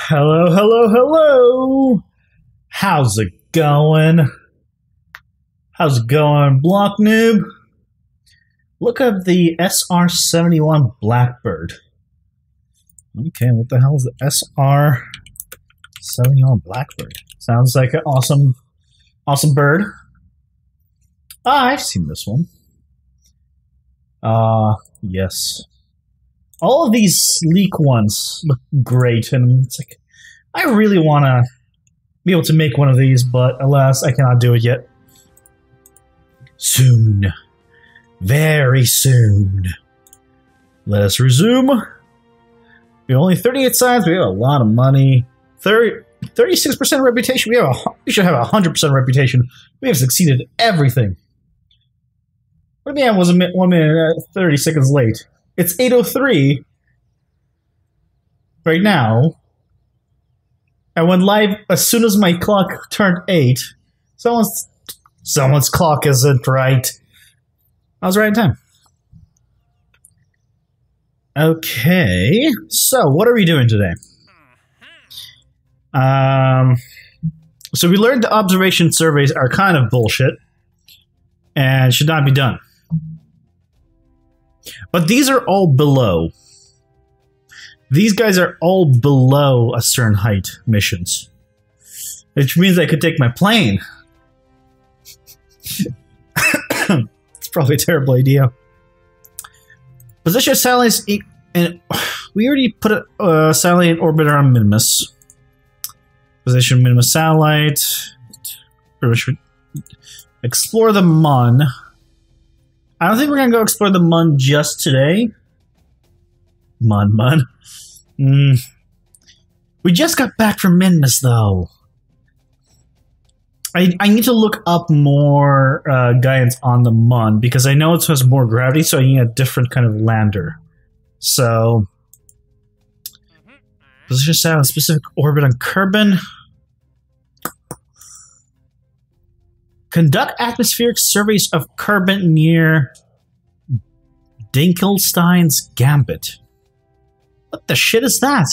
Hello, hello, hello. How's it going? How's it going, Block Noob? Look up the SR-71 Blackbird. Okay, what the hell is the SR-71 Blackbird? Sounds like an awesome bird. I've seen this one. Yes. All of these sleek ones look great, and it's like, I really want to be able to make one of these, but alas, I cannot do it yet. Soon. Very soon. Let us resume. We have only 38 signs, we have a lot of money. 36% reputation, we should have a 100% reputation. We have succeeded everything. What do you mean I was 1 minute 30 seconds late? It's 8:03 right now. I went live as soon as my clock turned 8. Someone's clock isn't right. I was right in time. Okay, so what are we doing today? So we learned the observation surveys are kind of bullshit and should not be done. But these are all below. These guys are all below a certain height missions. Which means I could take my plane. It's probably a terrible idea. Position satellites, and we already put a satellite in orbit around Minimus. Position Minimus satellite. We should explore the Mun. I don't think we're gonna go explore the Mun just today. Mun. We just got back from Minimus, though. I need to look up more guidance on the Mun, because I know it has more gravity, so I need a different kind of lander. So, position satellite specific orbit on Kerbal. Conduct atmospheric surveys of Kerbal near Dinkelstein's Gambit. What the shit is that?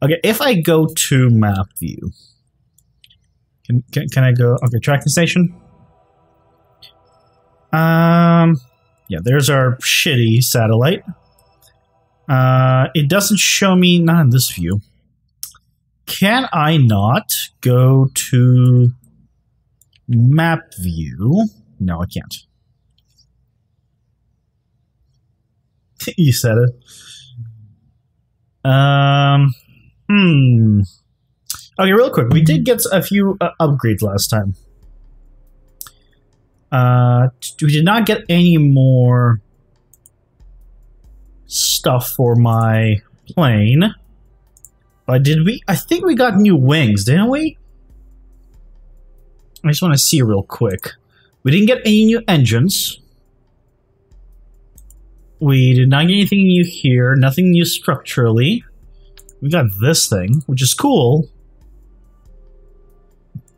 Okay, if I go to map view, can I go? Okay, tracking station. Yeah, there's our shitty satellite. It doesn't show me, not in this view. Can I not go to map view? No, I can't. You said it. Okay, real quick. We did get a few upgrades last time. We did not get any more stuff for my plane. But did we? I think we got new wings, didn't we? I just want to see real quick. We didn't get any new engines. We did not get anything new here. Nothing new structurally. We got this thing, which is cool.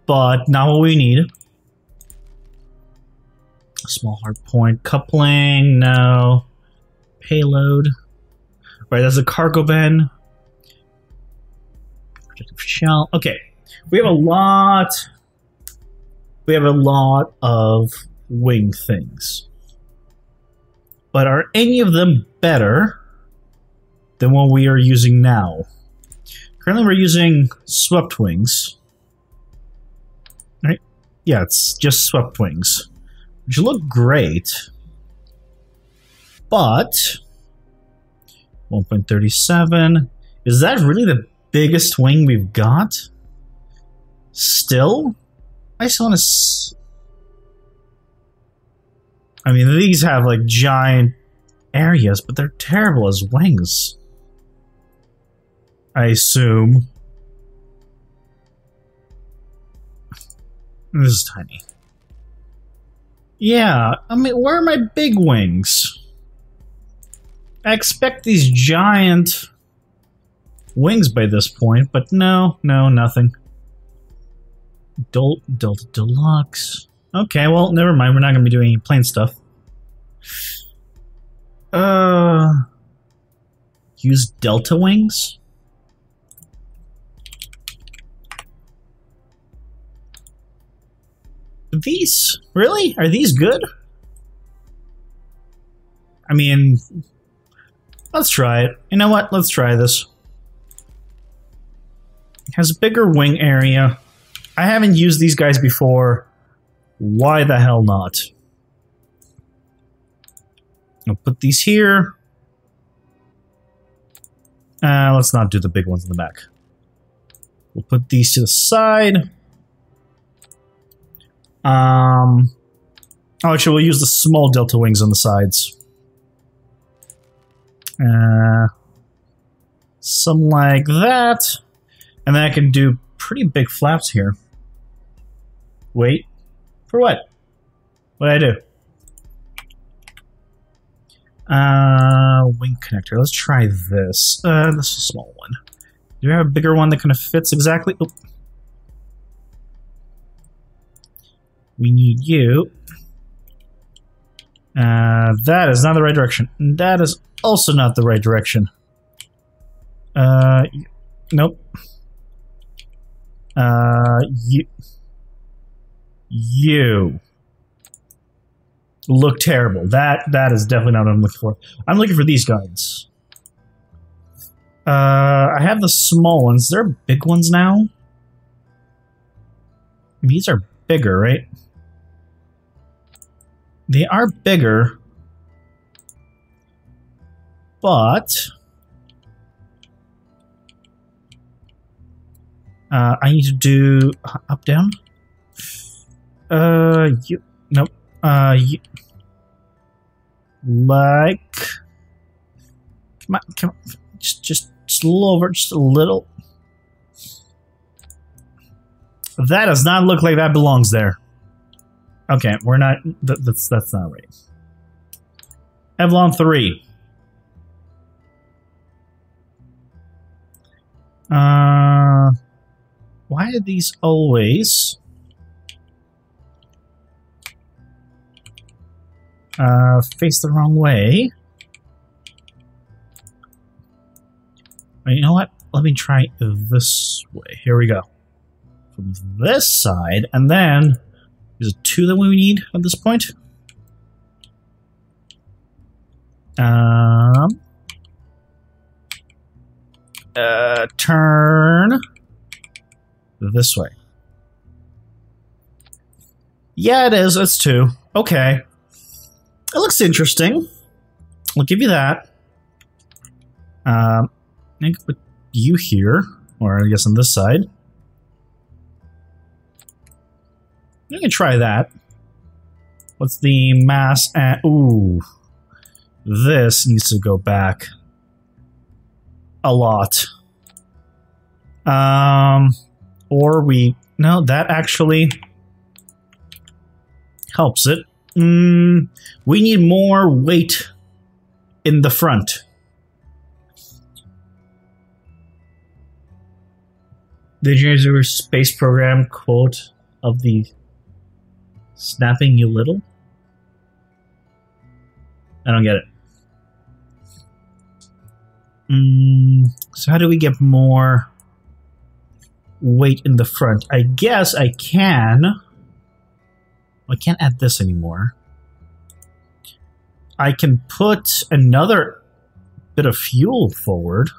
But not what we need. Small hard point. Coupling, no. Payload. Right, that's a cargo bin. Protective shell. Okay. We have a lot of wing things. But are any of them better than what we are using now? Currently we're using swept wings. Right? Yeah, it's just swept wings. Which look great. But 1.37. Is that really the biggest wing we've got? Still? I just want to... I mean, these have like giant areas, but they're terrible as wings. I assume. This is tiny. Yeah, I mean, where are my big wings? I expect these giant wings by this point, but no, nothing. Delta Deluxe. Okay, well, never mind. We're not going to be doing any plane stuff. Use Delta wings? these really? Are these good? I mean, let's try it. You know what? Let's try this. It has a bigger wing area. I haven't used these guys before. Why the hell not? I'll put these here. Let's not do the big ones in the back. We'll put these to the side. Oh, actually, we'll use the small delta wings on the sides. Something like that. And then I can do pretty big flaps here. Wait. For what? What did I do? Wing connector. Let's try this. This is a small one. Do you have a bigger one that kind of fits exactly? Oh. We need you. That is not the right direction. That is also not the right direction. Nope. You look terrible. That is definitely not what I'm looking for. I'm looking for these guys. I have the small ones. They're big ones now. These are bigger, right? They are bigger, but I need to do up, down. You, nope. You, like, come on, just a little over, just a little. That does not look like that belongs there. Okay, we're not. That's not right. Evlon 3. Why are these always face the wrong way? You know what? Let me try this way. Here we go. From this side, and then there's 2 that we need at this point. Turn this way. Yeah, it is. It's 2. Okay. It looks interesting. I'll give you that. I can put you here, or I guess on this side. I can try that. What's the mass? Ooh. This needs to go back a lot. Or we... No, that actually helps it. We need more weight in the front. Did you use your space program quote of the snapping you little? I don't get it. So how do we get more weight in the front? I guess I can. I can't add this anymore. I can put another bit of fuel forward.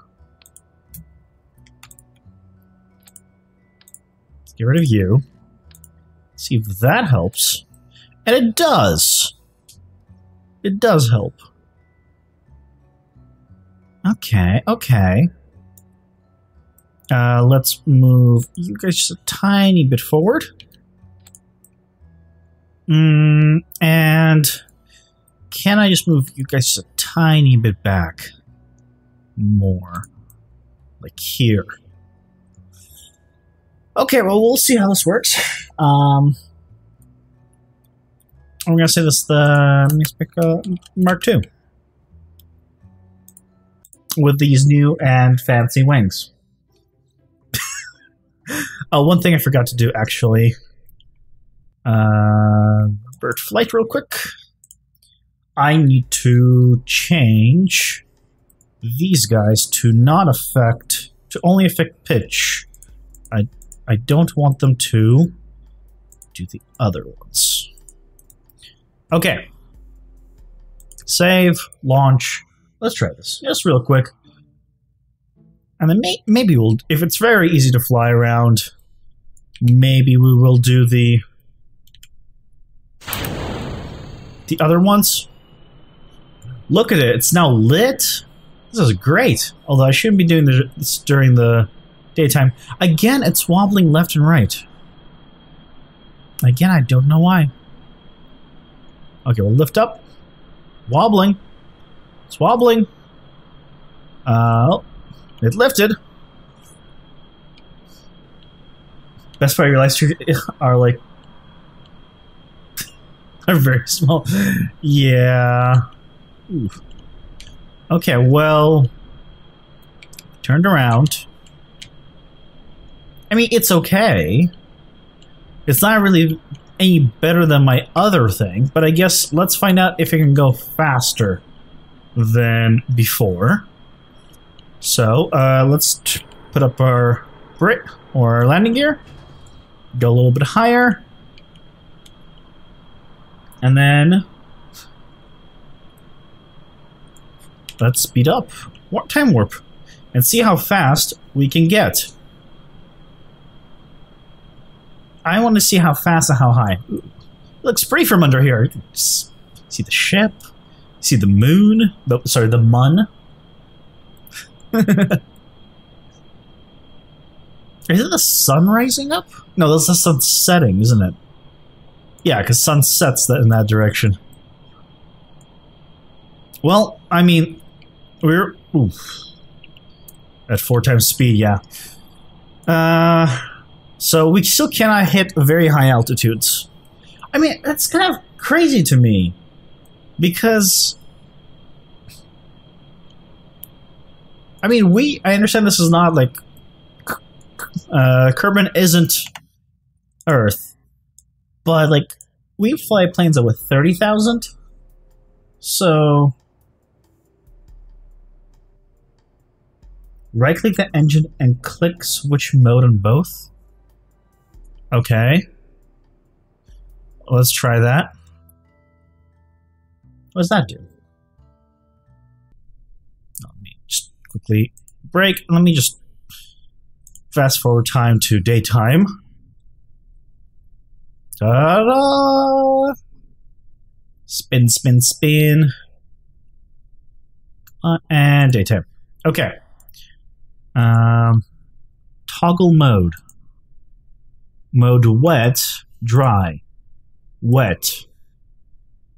Let's get rid of you. See if that helps. And it does. It does help. Okay, okay. Let's move you guys just a tiny bit forward. And can I just move you guys just a tiny bit back? More. Like here. Okay, well, we'll see how this works. I'm gonna say this the let's pick Mark II with these new and fancy wings. One thing I forgot to do actually. Bird flight real quick. I need to change these guys to not affect, to only affect pitch. I don't want them to do the other ones. Okay. Save, launch. Let's try this just real quick. And then maybe we'll, if it's very easy to fly around, maybe we will do the other ones. Look at it, it's now lit. This is great. Although I shouldn't be doing this during the daytime. Again, it's wobbling left and right. Again, I don't know why. Okay, we'll lift up. Wobbling. It's wobbling. It lifted. Best part of your live stream are like are very small. Yeah. Ooh. Okay, well, turned around. I mean, it's okay. It's not really any better than my other thing, but I guess let's find out if it can go faster than before. So, let's put up our Brit or our landing gear. Go a little bit higher. And then let's speed up. Time warp. And see how fast we can get. I want to see how fast and how high. Ooh, looks pretty from under here. You can see the ship. See the moon. Sorry, the mun. Is it the sun rising up? No, that's the sun setting, isn't it? Yeah, because sun sets in that direction. Well, I mean, we're at 4 times speed, yeah. So we still cannot hit very high altitudes. I mean, that's kind of crazy to me. Because I mean, I understand this is not like Kerbal isn't Earth, but like we fly planes with 30,000. So right-click the engine and click switch mode on both. Okay. Let's try that. What does that do? Let me just quickly break. Let me just fast forward time to daytime. Ta-da! Spin, spin, spin. And daytime. Okay. Toggle mode. Mode wet, dry. Wet.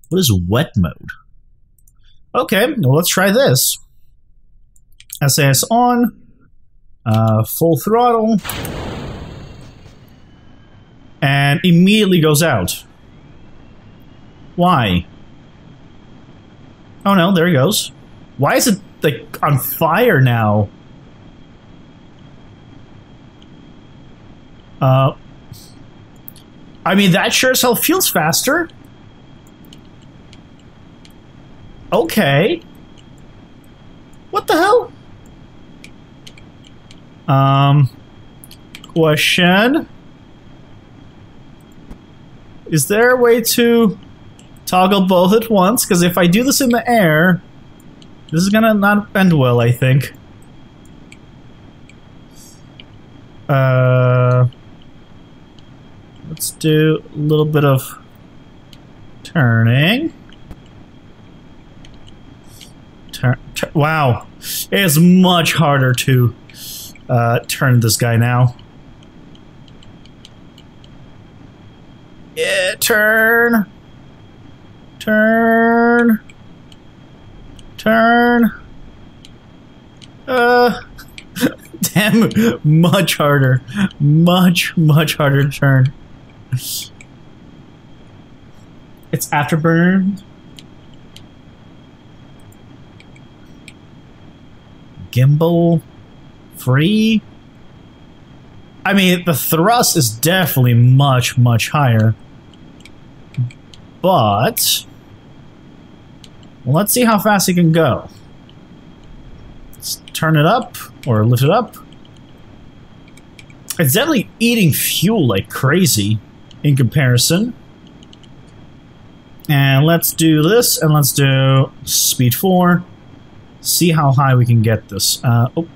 What is wet mode? Okay, well, let's try this. SAS on. Full throttle. And immediately goes out. Why? Oh no, there he goes. Why is it like on fire now? I mean, that sure as hell feels faster. Okay. What the hell? Question. Is there a way to toggle both at once? Because if I do this in the air, this is gonna not end well, I think. Let's do a little bit of turning. Wow, it is much harder to turn this guy now. Yeah, turn. Turn. Turn. Damn, much harder. Much harder to turn. It's afterburn. Gimbal. Free. I mean, the thrust is definitely much higher. But let's see how fast it can go. Let's turn it up or lift it up. It's definitely eating fuel like crazy. in comparison. And let's do this, and let's do speed 4. See how high we can get this. Oh.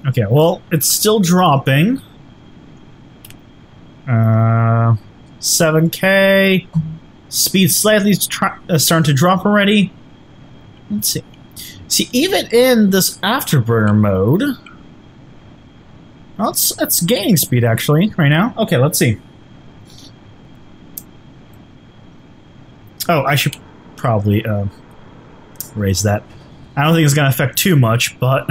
Okay, well, it's still dropping. 7K. Speed slightly starting to drop already. Let's see. See, even in this afterburner mode, well, it's gaining speed actually right now. Okay, let's see. Oh, I should probably raise that. I don't think it's going to affect too much, but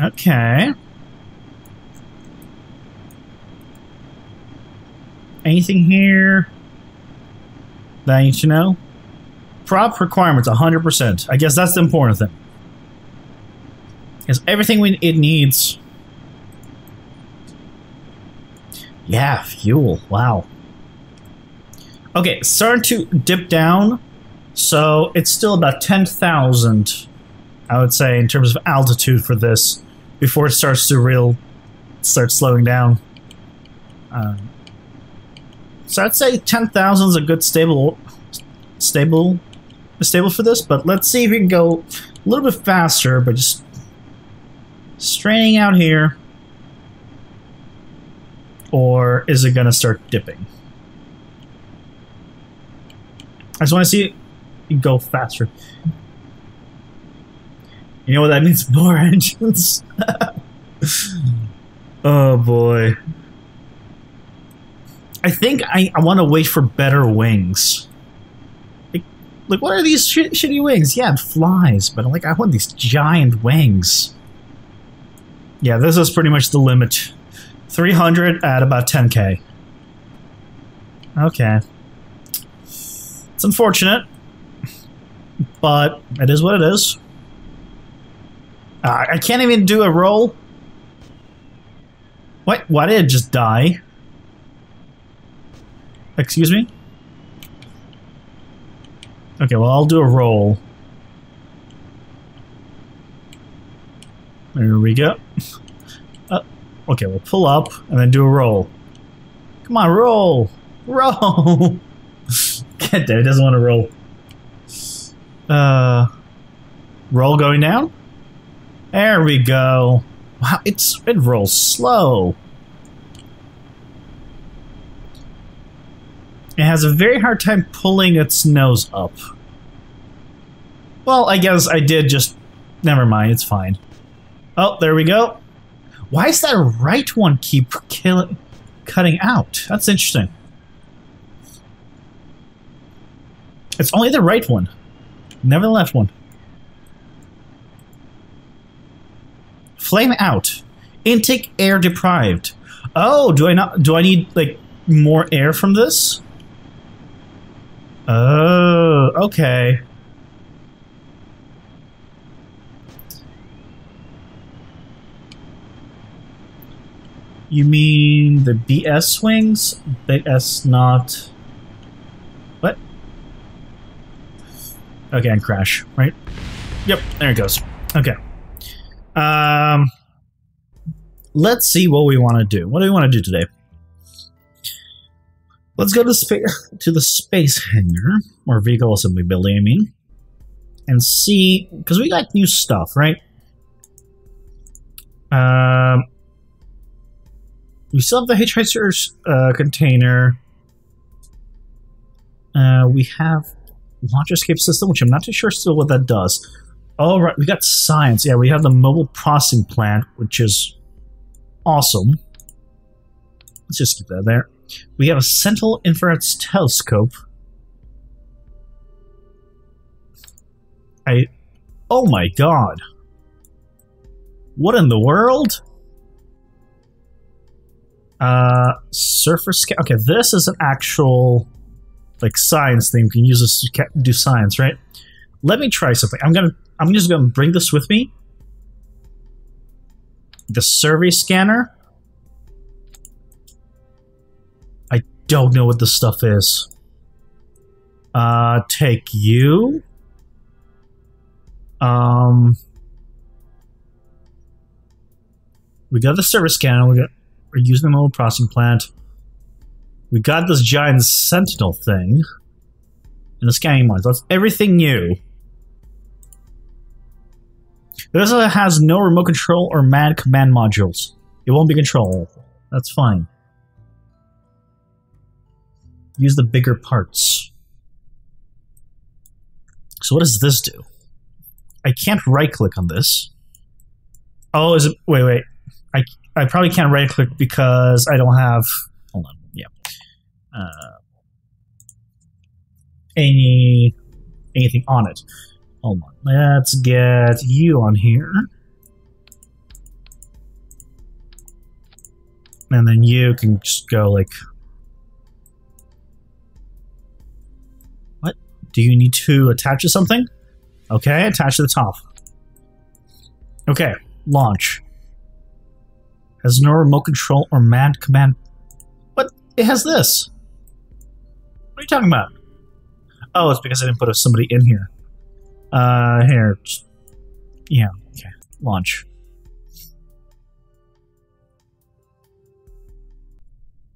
okay. Anything here that I need to know? Prop requirements, 100%. I guess that's the important thing. Because everything it needs. Yeah, fuel. Wow. Okay, starting to dip down. So it's still about 10,000, I would say, in terms of altitude for this, before it starts to start slowing down. So I'd say 10,000 is a good stable for this, but let's see if we can go a little bit faster, but just straining out here. Or is it going to start dipping? I just want to see it go faster. You know what that means? More engines. Oh boy. I think I want to wait for better wings. Like, what are these shitty wings? Yeah, it flies, but I want these giant wings. Yeah, this is pretty much the limit. 300 at about 10K. Okay. It's unfortunate, but it is what it is. I can't even do a roll. What? Why did it just die? Excuse me? Okay, well, I'll do a roll. There we go. Okay, we'll pull up and then do a roll. Come on, roll! Roll! Get there, it doesn't want to roll. Roll going down? There we go. Wow, it rolls slow. It has a very hard time pulling its nose up. Well, I guess I did just... Never mind, it's fine. Oh, there we go. Why does that right one keep cutting out? That's interesting. It's only the right one. Never the left one. Flame out. Intake air deprived. Oh, do I need, like, more air from this? Oh, okay. You mean the BS wings? BS not... What? Okay, and crash, right? Yep, there it goes. Okay. Let's see what we want to do. What do we want to do today? Let's go to the space hangar, or vehicle assembly building, I mean, and see, because we got new stuff, right? We still have the Hitchhiker's container. We have launch escape system, which I'm not too sure still what that does. Oh, right, we got science. Yeah, we have the mobile processing plant, which is awesome. Let's just keep that there. We have a Sentinel infrared telescope. Oh my god. What in the world? Surface scan. Okay, this is an actual, like, science thing. We can use this to do science, right? Let me try something. I'm just gonna bring this with me. The survey scanner. I don't know what this stuff is. Take you. We got the service cannon. We're using the mobile processing plant. We got this giant sentinel thing. And the scanning mods. That's everything new. This has no remote control or mad command modules. It won't be controllable. That's fine. Use the bigger parts. So what does this do? I can't right-click on this. Oh, is it... Wait. I probably can't right-click because I don't have... Hold on. Yeah. Anything on it. Hold on. Let's get you on here. And then you can just go like... What? Do you need to attach to something? Okay, attach to the top. Okay, launch. Has no remote control or mad command. What? It has this. What are you talking about? Oh, it's because I didn't put somebody in here. Here. Yeah, okay. Launch.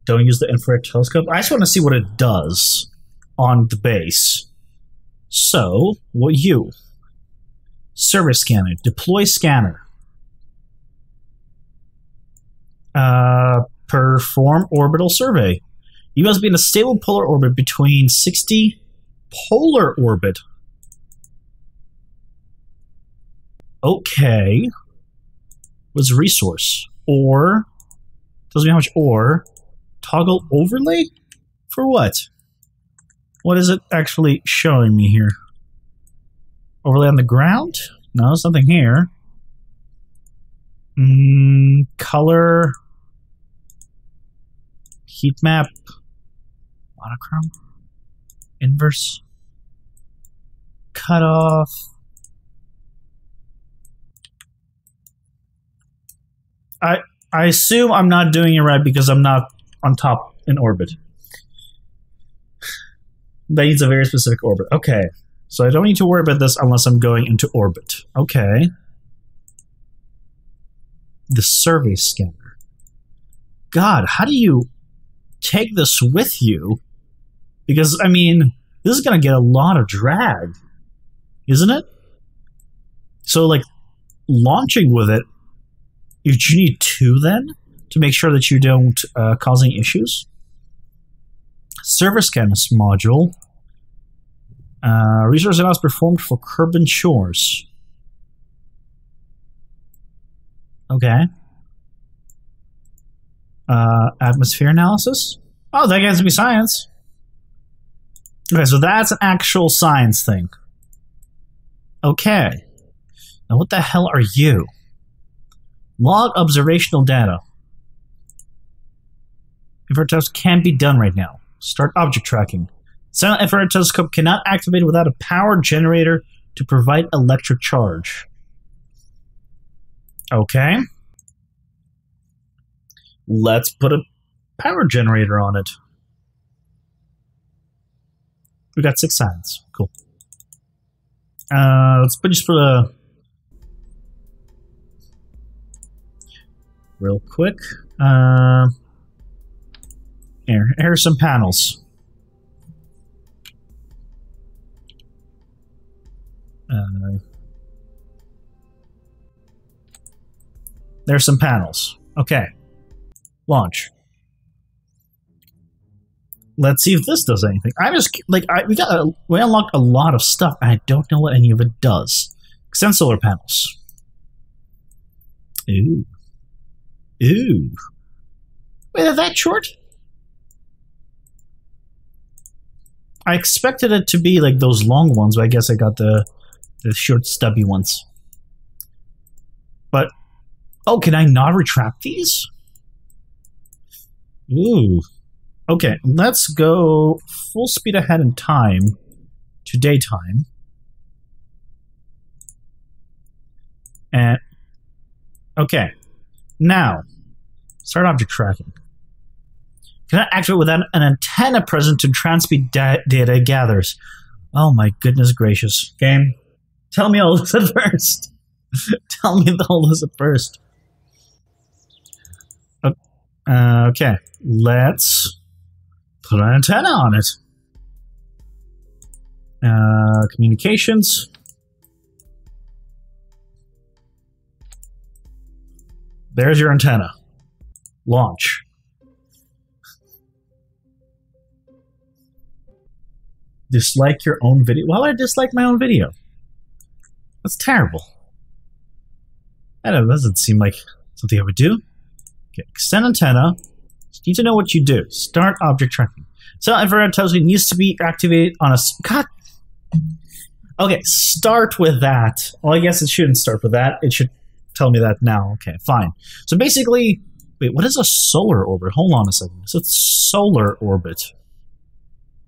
Don't use the infrared telescope. I just want to see what it does on the base. So, what you? Service scanner. Deploy scanner. Perform orbital survey. You must be in a stable polar orbit between 60 polar orbit. Okay. What's resource? Ore. Tells me how much ore. Toggle overlay? For what? What is it actually showing me here? Overlay on the ground? No, there's nothing here. Color. Heat map. Monochrome. Inverse. Cutoff. I assume I'm not doing it right because I'm not on top in orbit. That needs a very specific orbit. Okay. So I don't need to worry about this unless I'm going into orbit. Okay. The survey scanner. God, how do you take this with you? Because, I mean, this is going to get a lot of drag. Isn't it? So, like, launching with it, you need two then? To make sure that you don't cause any issues? Server scans module. Resource analysis performed for Kerbal shores. Okay. Atmosphere analysis? Oh, that gets me science. Okay, so that's an actual science thing. Okay. Now what the hell are you? Log observational data. Infrared telescope can't be done right now. Start object tracking. Silent infrared telescope cannot activate without a power generator to provide electric charge. Okay. Let's put a power generator on it. We got 6 science. Cool. Let's just put a... Real quick. Here are some panels. There's some panels. Okay. Launch. Let's see if this does anything. I just like we unlocked a lot of stuff, and I don't know what any of it does. Extend solar panels. Ooh. Ooh. Wait, they're that short? I expected it to be like those long ones, but I guess I got the short, stubby ones. But, oh, can I not retract these? Ooh. Okay, let's go full speed ahead in time to daytime. And, okay. Now, start object tracking. Cannot activate without an antenna present to transmit data gathers. Oh my goodness gracious. Game, tell me all this at first. Tell me all this at first. Okay, let's put an antenna on it. Communications. There's your antenna. Launch. Dislike your own video? Why would I dislike my own video? That's terrible. That doesn't seem like something I would do. Okay, extend antenna. You need to know what you do. Start object tracking. So infrared television needs to be activated on a... God. Okay, start with that. Well, I guess it shouldn't start with that. It should tell me that now. Okay, fine. So basically... Wait, what is a solar orbit? Hold on a second. So it's solar orbit.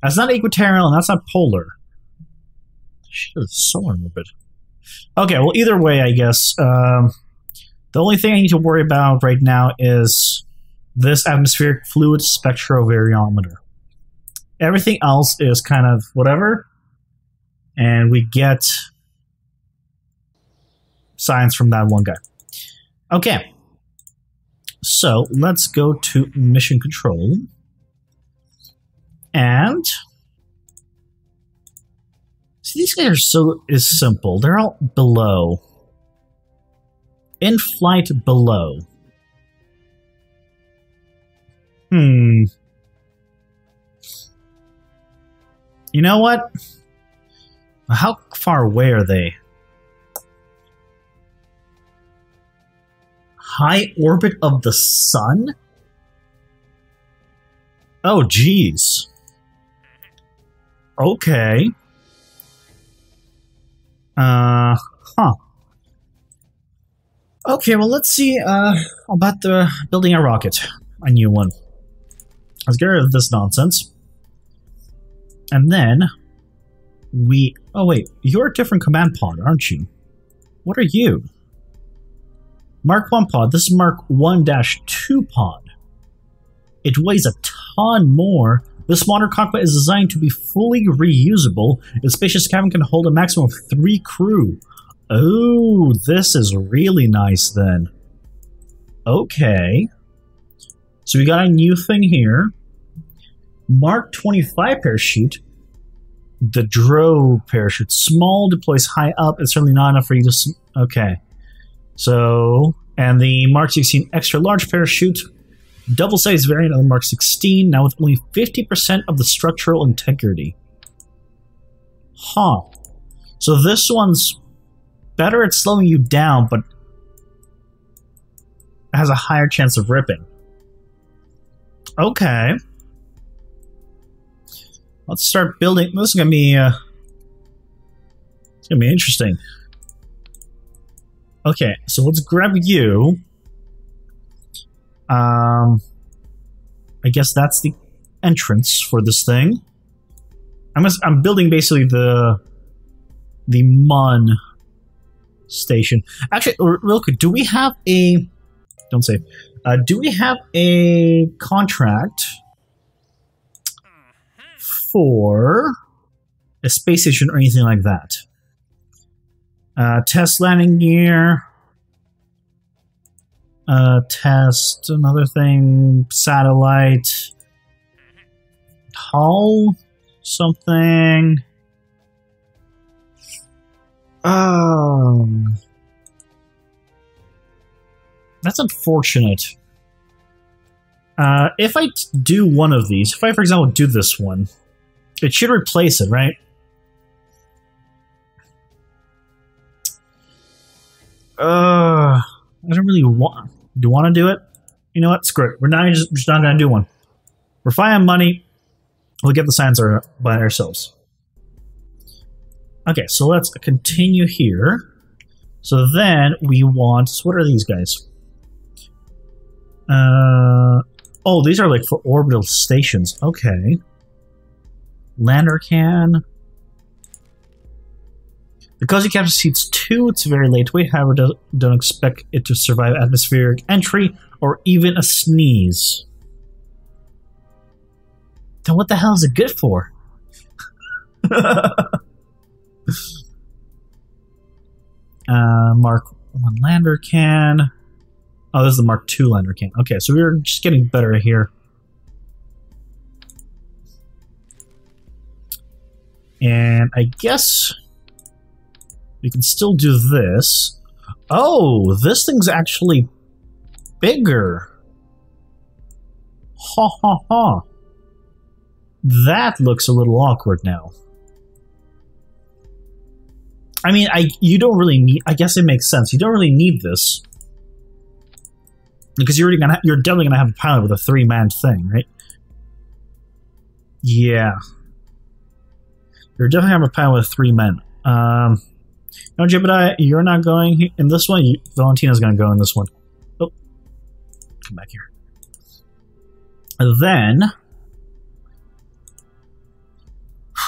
That's not equatorial and that's not polar. Shit, solar orbit. Okay, well, either way, I guess. The only thing I need to worry about right now is this atmospheric fluid spectrovariometer. Everything else is kind of whatever. And we get science from that one guy. Okay. So, let's go to mission control. And see, these guys are so simple. They're all below. In flight below. You know what? How far away are they? High orbit of the sun? Oh, geez. Okay. Huh. Okay, well, let's see about building a rocket. A new one. Let's get rid of this nonsense. And then we... Oh, wait. You're a different command pod, aren't you? What are you? Mark 1 pod. This is Mark 1-2 pod. It weighs a ton more. This modern cockpit is designed to be fully reusable. Its spacious cabin can hold a maximum of 3 crew. Oh, this is really nice then. Okay. So we got a new thing here. Mark 25 parachute. The Drow parachute. Small, deploys high up. It's certainly not enough for you to... Okay. So, and the Mark 16 extra large parachute. Double-sized variant of the Mark 16, now with only 50% of the structural integrity. Huh. So this one's better at slowing you down, but has a higher chance of ripping. Okay. Let's start building. This is gonna be it's gonna be interesting. Okay, so let's grab you. I guess that's the entrance for this thing. I'm building basically the Mun station. Actually, real quick, do we have a... Don't say. Do we have a contract for a space station or anything like that? Test landing gear. Test, another thing, satellite, hull, something. That's unfortunate. If I do one of these, if I, for example, do this one, it should replace it, right? I don't really want... Do you want to do it? You know what? Screw it. We're just not going to do one. We're fine on money. We'll get the science by ourselves. Okay, so let's continue here. So then we want... So what are these guys? Oh, these are like for orbital stations. Okay. Lander can... Because it captures seats 2, it's very lightweight, however, don't expect it to survive atmospheric entry or even a sneeze. Then what the hell is it good for? Mark 1 lander can. Oh, this is the Mark II lander can. Okay, so we're just getting better here. And I guess we can still do this. Oh, this thing's actually bigger. Ha ha ha. That looks a little awkward now. I mean, you don't really need. I guess it makes sense. You don't really need this because you're definitely gonna have a pilot with a 3-man thing, right? Yeah, you're definitely having a pilot with 3 men. No, Jebediah, you're not going in this one. Valentina's gonna go in this one. Oh, come back here. Then,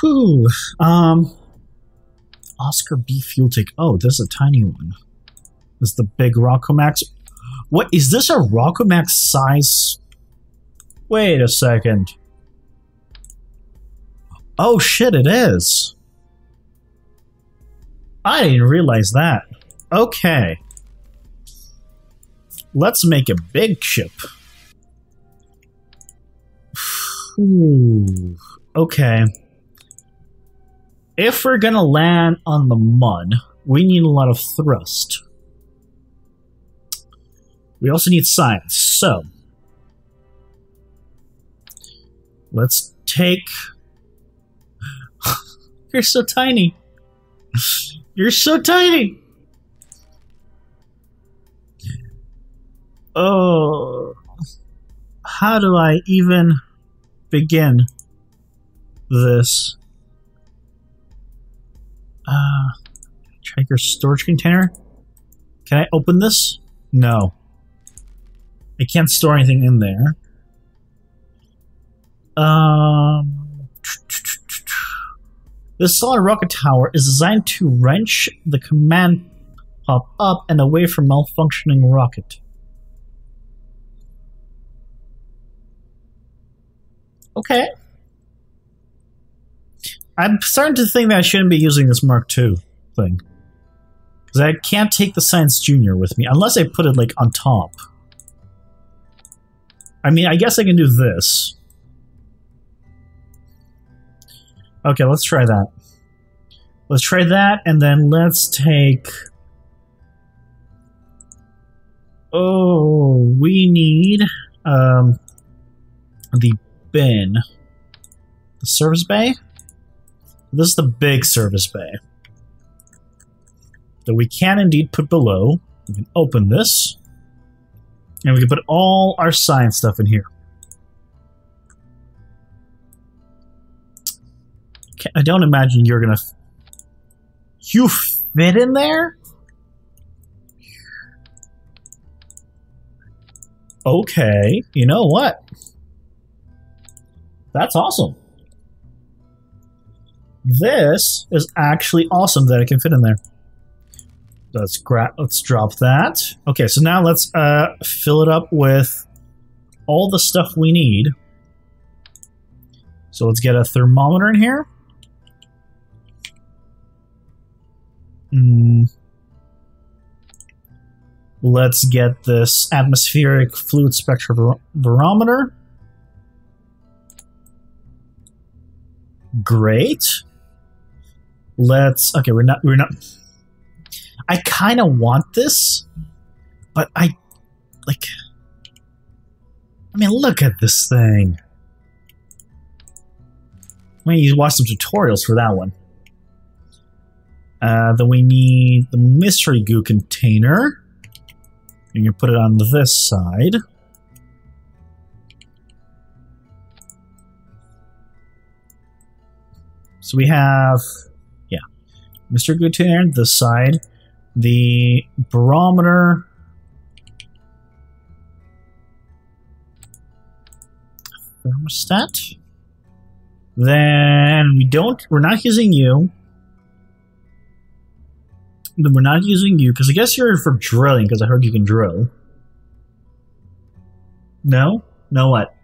whew, Oscar B fuel tank. Oh, this is a tiny one. This is the big Rockomax. What is this, a Rockomax size? Wait a second. Oh shit, it is. I didn't realize that. Okay. Let's make a big ship. Ooh, okay. If we're gonna land on the mud, we need a lot of thrust. We also need science, so let's take... You're so tiny. You're so tiny. Oh, how do I even begin this? Check your storage container. Can I open this? No. I can't store anything in there. This solid rocket tower is designed to wrench the command pop up and away from malfunctioning rocket. Okay. I'm starting to think that I shouldn't be using this Mark II thing. Because I can't take the Science Junior with me, unless I put it, like, on top. I mean, I guess I can do this. Okay, let's try that. Let's try that, and then let's take... Oh, we need the bin. The service bay? This is the big service bay that we can indeed put below. We can open this, and we can put all our science stuff in here. Okay, I don't imagine you're gonna... You fit in there? Okay, you know what? That's awesome. This is actually awesome that it can fit in there. Let's drop that. Okay, so now let's fill it up with all the stuff we need. So let's get a thermometer in here. Let's get this atmospheric fluid spectrophotometer. Great. Let's... Okay, we're not... I kind of want this, but I mean, look at this thing. We need to watch some tutorials for that one. Then we need the mystery goo container. And you put it on this side. So we have, yeah, mystery goo container on this side. The barometer. Thermostat. Then we're not using you. Then we're not using you, because I guess you're for drilling, because I heard you can drill. No? No what?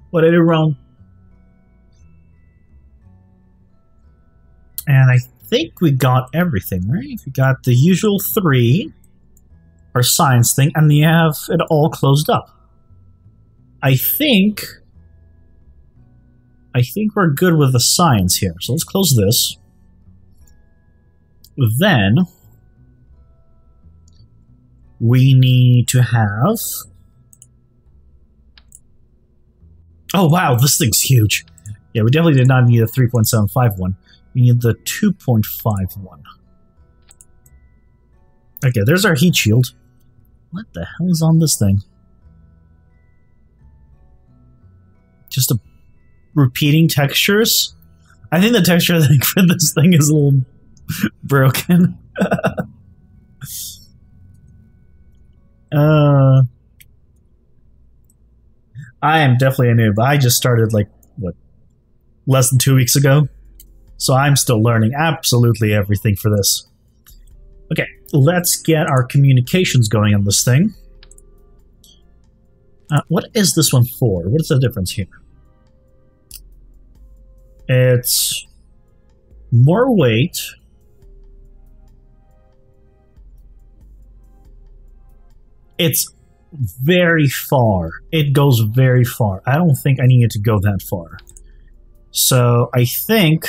What did I do wrong? And I think we got everything, right? We got the usual 3. our science thing, and we have it all closed up. I think we're good with the science here. So let's close this. Then we need to have... Oh wow, this thing's huge. Yeah, we definitely did not need a 3.75 one. We need the 2.5 one. Okay, there's our heat shield. What the hell is on this thing? Just a repeating textures? I think the texture for this thing is a little broken. I am definitely a noob. I just started like, what, less than 2 weeks ago? So I'm still learning absolutely everything for this. Okay, let's get our communications going on this thing. What is this one for? What is the difference here? It's more weight. It's very far. It goes very far. I don't think I need it to go that far. So I think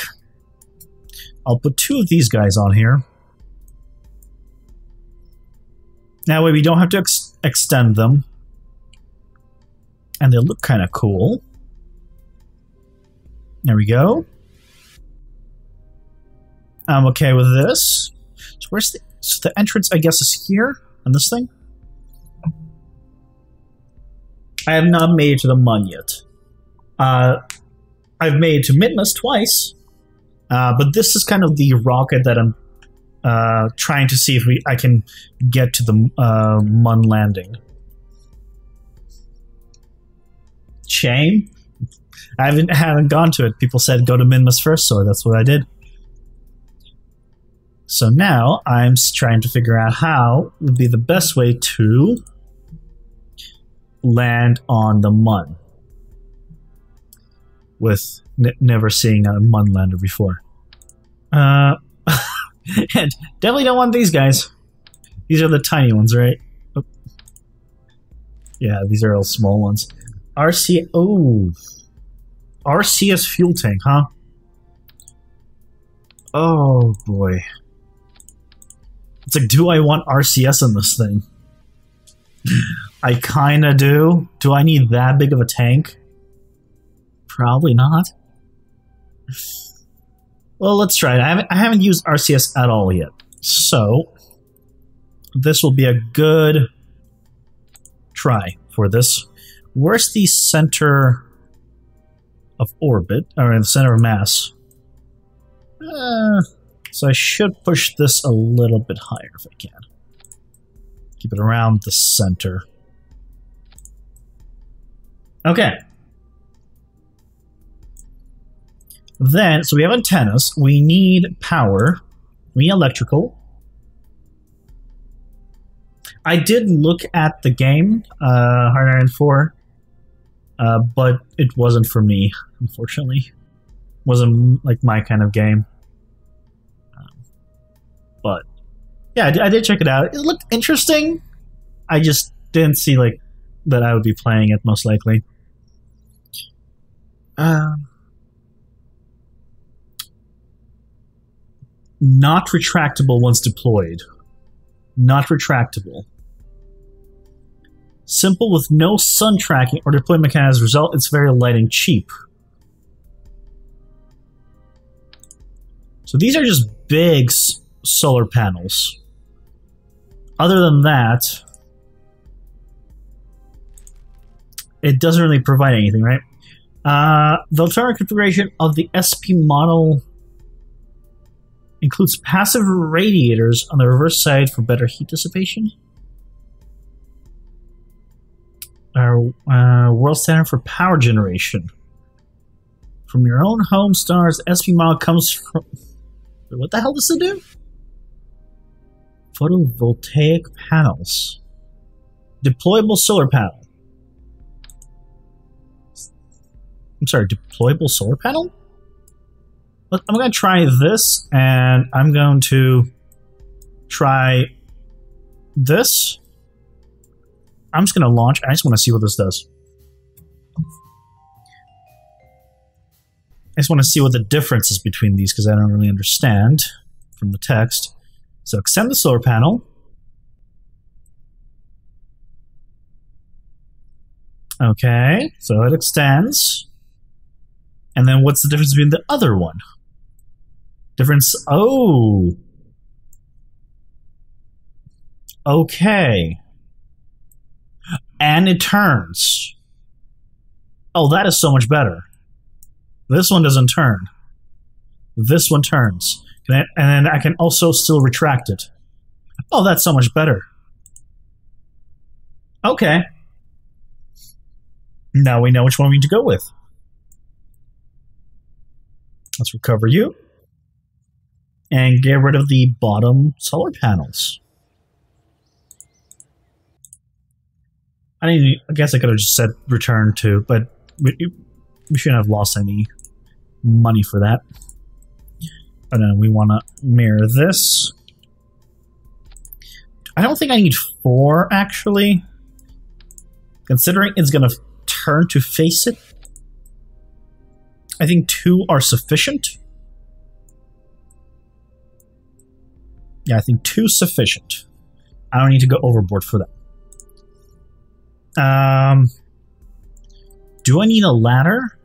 I'll put 2 of these guys on here. That way we don't have to extend them. And they look kind of cool. There we go. I'm okay with this. So where's the entrance, I guess, is here on this thing? I have not made it to the Mun yet. I've made it to Midmas twice, but this is kind of the rocket that I'm trying to see if I can get to the Mun landing. Shame. I haven't gone to it. People said go to Midmas first, so that's what I did. So now I'm trying to figure out how would be the best way to land on the Mun with never seeing a Mun lander before. And definitely don't want these guys. These are the tiny ones, right? Oh. Yeah, these are all small ones. RCS fuel tank, huh? Oh boy. It's like, do I want RCS in this thing? I kinda do. Do I need that big of a tank? Probably not. Well, let's try it. I haven't used RCS at all yet. So, this will be a good try for this. Where's the center of orbit, or in the center of mass? So I should push this a little bit higher if I can. Keep it around the center. Okay. Then, so we have antennas. We need power. We need electrical. I did look at the game, Hard Iron 4, but it wasn't for me, unfortunately. Wasn't like my kind of game. But yeah, I did check it out. It looked interesting. I just didn't see like that I would be playing it most likely. Not retractable once deployed. Not retractable. Simple with no sun tracking or deployment mechanism as a result. It's very light and cheap. So these are just big solar panels. Other than that, it doesn't really provide anything, right? The alternative configuration of the SP model includes passive radiators on the reverse side for better heat dissipation. Our world standard for power generation. From your own home stars, SP model comes from... What the hell does it do? Photovoltaic panels. Deployable solar panel. I'm sorry, deployable solar panel? I'm going to try this, and I'm going to try this. I'm just going to launch. I just want to see what this does. I just want to see what the difference is between these because I don't really understand from the text. So extend the solar panel. Okay, so it extends. And then what's the difference between the other one? Difference, oh. Okay. And it turns. Oh, that is so much better. This one doesn't turn. This one turns. And then I can also still retract it. Oh, that's so much better. Okay. Now we know which one we need to go with. Let's recover you. And get rid of the bottom solar panels. I guess I could have just said return to, but we shouldn't have lost any money for that. And then we want to mirror this. I don't think I need 4, actually. Considering it's going to turn to face it. I think 2 are sufficient. Yeah, I think 2 is sufficient. I don't need to go overboard for that. Do I need a ladder?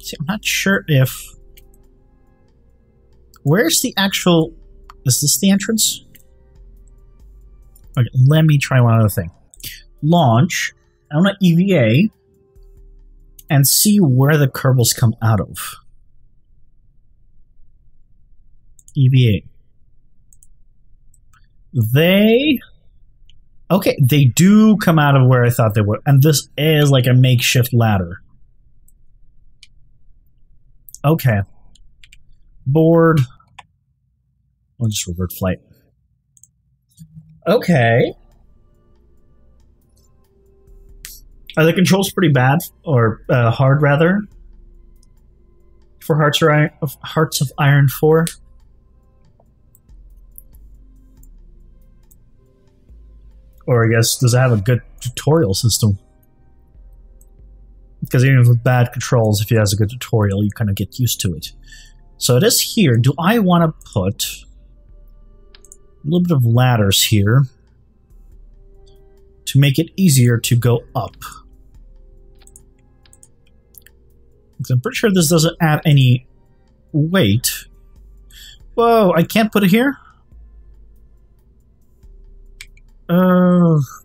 See, I'm not sure if... Where's the actual... Is this the entrance? Okay, let me try one other thing. Launch. I want to EVA. And see where the Kerbals come out of. EVA. They... Okay, they do come out of where I thought they would. And this is like a makeshift ladder. Okay. Board. I'll just revert flight. Okay. Are the controls pretty bad? Or hard, rather? For Hearts of Iron 4? Or I guess, does it have a good tutorial system? Because even with bad controls, if it has a good tutorial, you kind of get used to it. So it is here. Do I want to put a little bit of ladders here to make it easier to go up? Because I'm pretty sure this doesn't add any weight. Whoa, I can't put it here?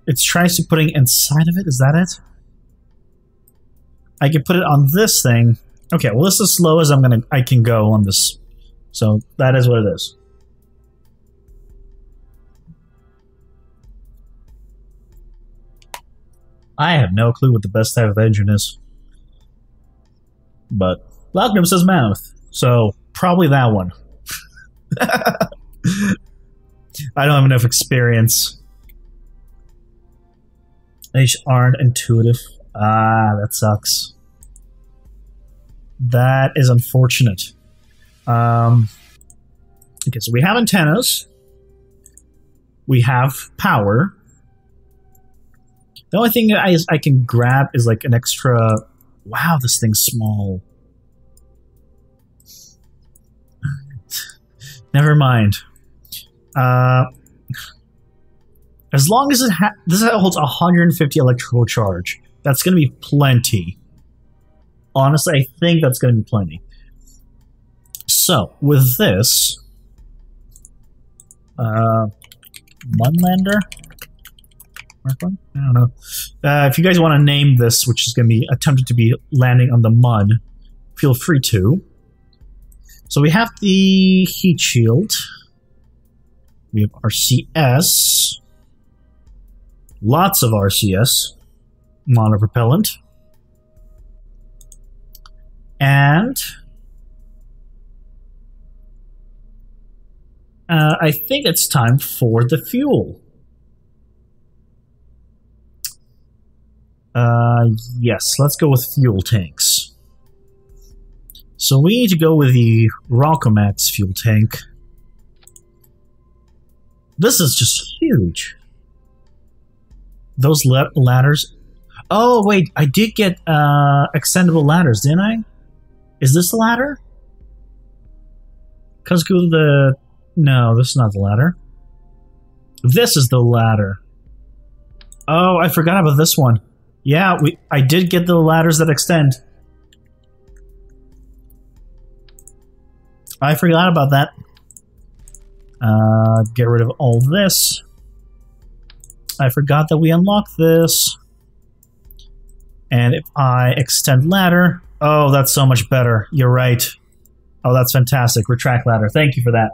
It tries to putting inside of it. Is that it? I can put it on this thing. Okay, well, this is as slow as I can go on this. So that is what it is. I have no clue what the best type of engine is. But Lognum says mouth, so probably that one. I don't have enough experience. They aren't intuitive. Ah, that sucks. That is unfortunate. Okay, so we have antennas. We have power. The only thing I can grab is like an extra... Wow, this thing's small. Never mind. As long as this holds 150 electrical charge, that's going to be plenty. Honestly, I think that's going to be plenty. So, with this... Mudlander? I don't know. If you guys want to name this, which is going to be attempted to be landing on the mud, feel free to. So we have the heat shield. We have RCS. Lots of RCS. Monopropellant. And I think it's time for the fuel. Yes, let's go with fuel tanks. So we need to go with the Rockomax fuel tank. This is just huge. Those ladders. Oh, wait. I did get extendable ladders, didn't I? Is this the ladder? Let's go to the... No, this is not the ladder. This is the ladder. Oh, I forgot about this one. Yeah, I did get the ladders that extend. I forgot about that. Get rid of all this. I forgot that we unlocked this. And if I extend ladder... Oh, that's so much better. You're right. Oh, that's fantastic. Retract ladder. Thank you for that.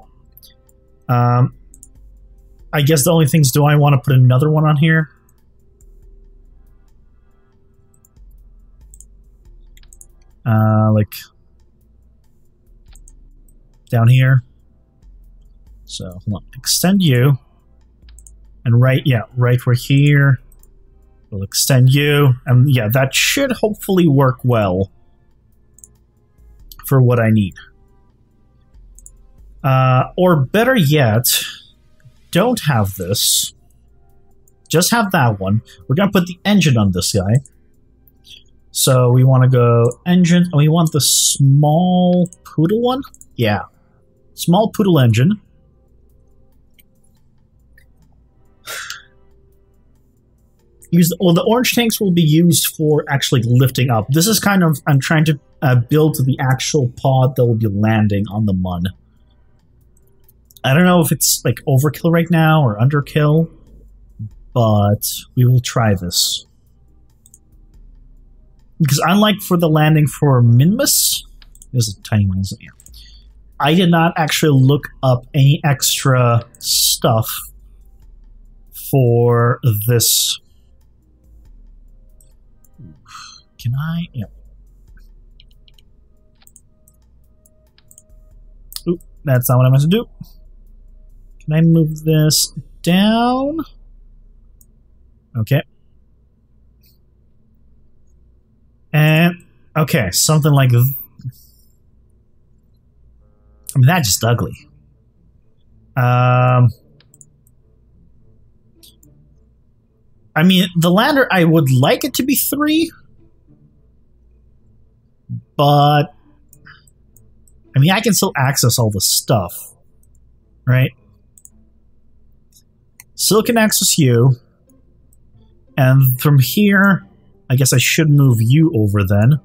I guess the only things, do I want to put another one on here? Like down here. So hold on. Extend you. And right for here. We'll extend you. And yeah, that should hopefully work well for what I need. Or better yet, don't have this. Just have that one. We're going to put the engine on this guy. So we want to go engine, and we want the small poodle one? Yeah. Small poodle engine. The orange tanks will be used for actually lifting up. This is kind of, I'm trying to build the actual pod that will be landing on the Mun. I don't know if it's like overkill right now or underkill, but we will try this. Because unlike for the landing for Minmus, there's a tiny one, isn't it? I did not actually look up any extra stuff for this. Can I? Yeah. Oop, that's not what I meant to do. Can I move this down? Okay. And, okay, something like... I mean, that's just ugly. I mean, the lander, I would like it to be 3. But... I mean, I can still access all the stuff. Right? Still can access you. And from here... I guess I should move you over then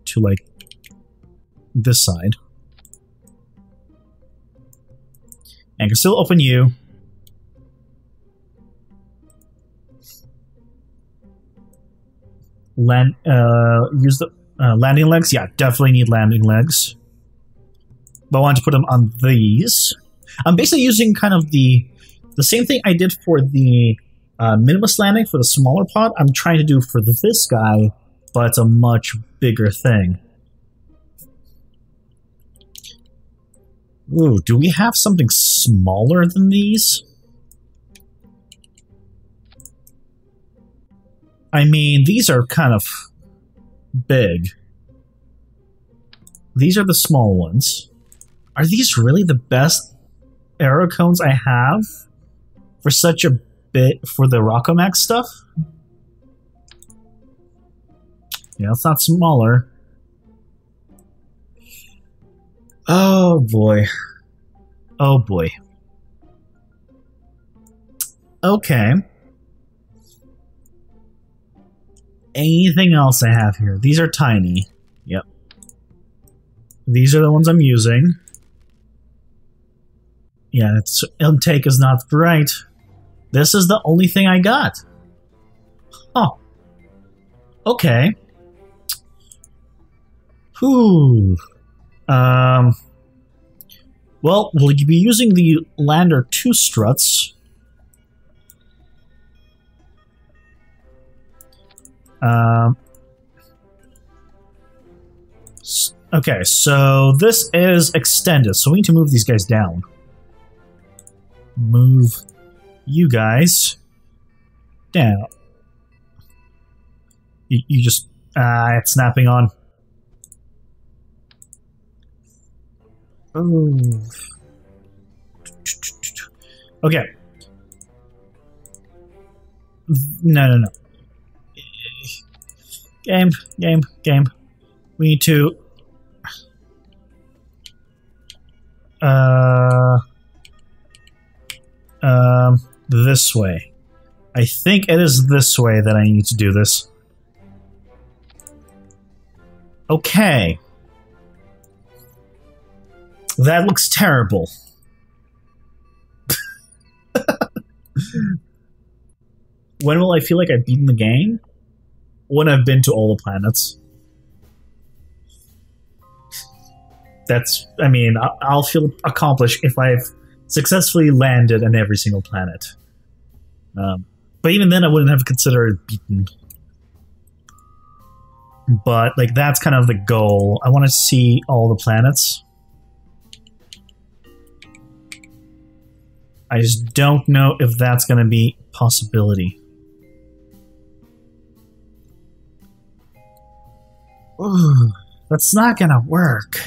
to like this side. And I can still open you. Use the landing legs. Yeah, definitely need landing legs. But I want to put them on these. I'm basically using kind of the same thing I did for the Minimus landing for the smaller pod. I'm trying to do for this guy, but it's a much bigger thing. Ooh, do we have something smaller than these? I mean, these are kind of big. These are the small ones. Are these really the best arrow cones I have for such a bit for the Rockomax stuff? Yeah, it's not smaller. Oh boy. Oh boy. Okay. Anything else I have here? These are tiny. Yep. These are the ones I'm using. Yeah, its intake is not bright. This is the only thing I got. Oh. Okay. Whew. Well, we'll be using the Lander 2 struts. Okay, so this is extended, so we need to move these guys down. Move you guys down. You just... it's snapping on. Ooh. Okay. No, no, no. Game. We need to... this way. I think it is this way that I need to do this. Okay. That looks terrible. When will I feel like I've beaten the game? When I've been to all the planets. That's, I mean, I'll feel accomplished if I've successfully landed on every single planet. But even then I wouldn't have considered beaten. But, like, that's kind of the goal. I want to see all the planets. I just don't know if that's going to be a possibility. Ooh, that's not going to work.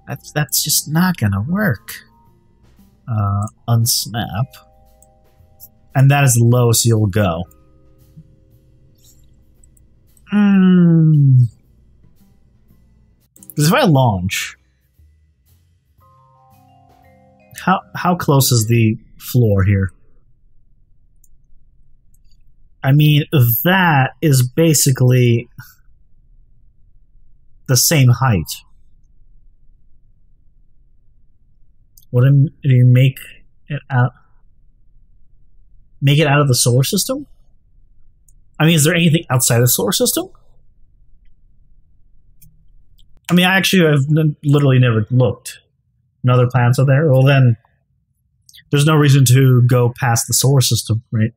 That's just not going to work. Unsnap. And that is the lowest you'll go. Because if I launch... How close is the floor here? I mean, that is basically the same height. What do you make it out? Make it out of the solar system? I mean, is there anything outside the solar system? I mean, I've literally never looked. No other planets are there? Well, then there's no reason to go past the solar system, right?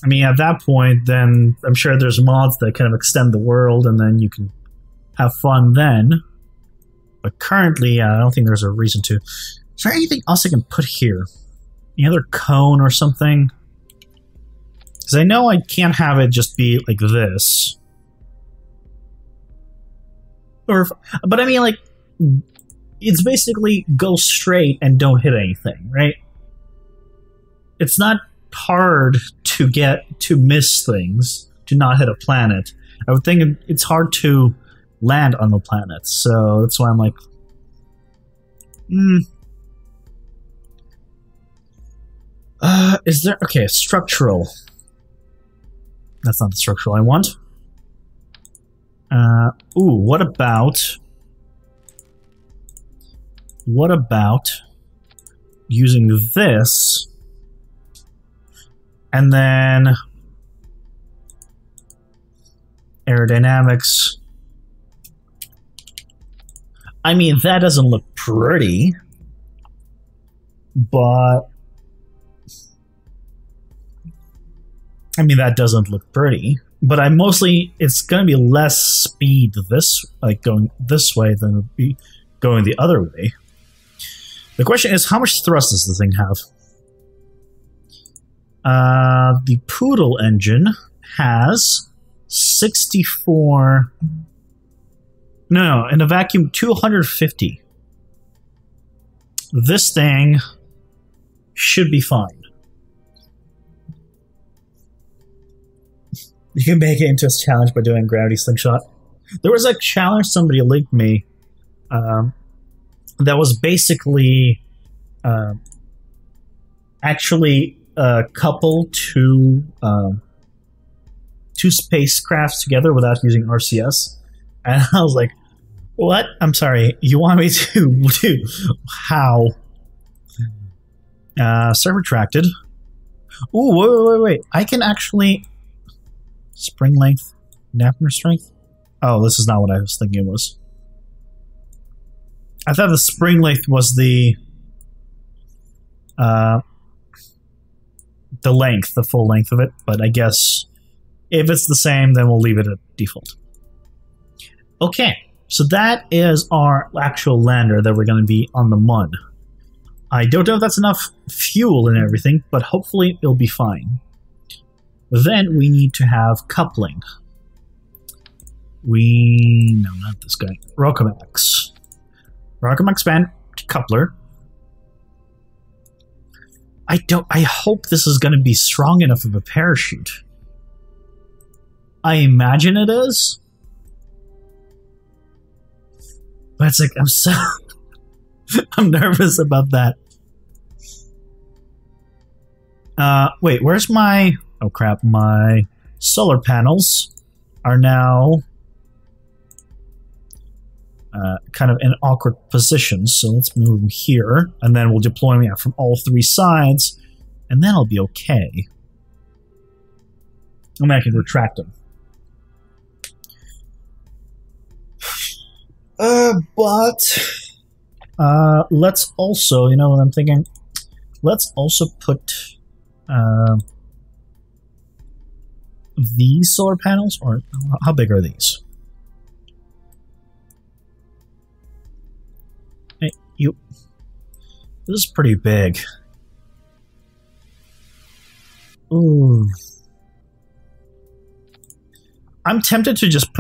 I mean, at that point, then I'm sure there's mods that kind of extend the world, and then you can have fun then. But currently, I don't think there's a reason to. Is there anything else I can put here? Any other cone or something? Because I know I can't have it just be like this. But I mean, like... It's basically go straight and don't hit anything, right? It's not hard to miss things, to not hit a planet. I would think it's hard to land on the planet, so that's why I'm like... is there... Okay, structural. That's not the structural I want. Ooh, what about using this and then aerodynamics? I mean, that doesn't look pretty, but I mean, that doesn't look pretty. But it's going to be less speed going this way than it would be going the other way. The question is, how much thrust does the thing have? The Poodle engine has 64... No, in a vacuum, 250. This thing should be fine. You can make it into a challenge by doing gravity slingshot. There was a challenge somebody linked me that was basically actually coupled two spacecrafts together without using RCS. And I was like, what? I'm sorry, you want me to do how? Server retracted. Ooh, wait. I can actually... Spring length, Knappner strength? Oh, this is not what I was thinking it was. I thought the spring length was the length, the full length of it, but I guess if it's the same, then we'll leave it at default. Okay, so that is our actual lander that we're going to be on the Mun. I don't know if that's enough fuel and everything, but hopefully it'll be fine. Then we need to have coupling. No, not this guy. Rockamax band coupler. I hope this is going to be strong enough of a parachute. I imagine it is. But it's like, I'm so... I'm nervous about that. Wait, where's my... Oh crap, my solar panels are now kind of in awkward positions. So let's move them here, and then we'll deploy them from all three sides, and then I'll be okay. And then I can retract them. But let's also, you know what I'm thinking? Let's also put these solar panels, or how big are these? Hey, you. This is pretty big. Ooh. I'm tempted to just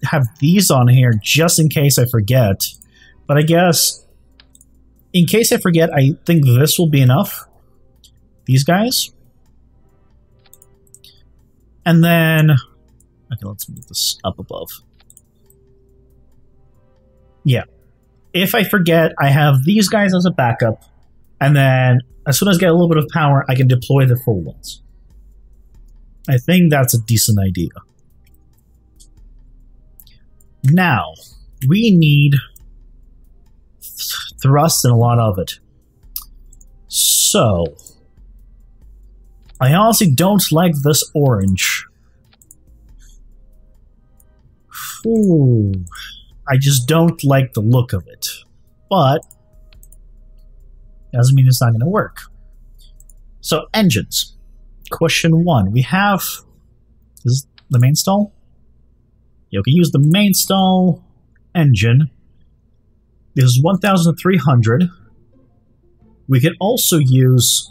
have these on here just in case I forget. But I guess, in case I forget, I think this will be enough. These guys. And then... Okay, let's move this up above. Yeah. If I forget, I have these guys as a backup. And then, as soon as I get a little bit of power, I can deploy the full ones. I think that's a decent idea. Now, we need thrust and a lot of it. So, I honestly don't like this orange. Ooh, I just don't like the look of it. But, doesn't mean it's not going to work. So, engines. Question 1. We have... Is this the main stall? Yeah, we can use the main stall engine. This is 1,300. We can also use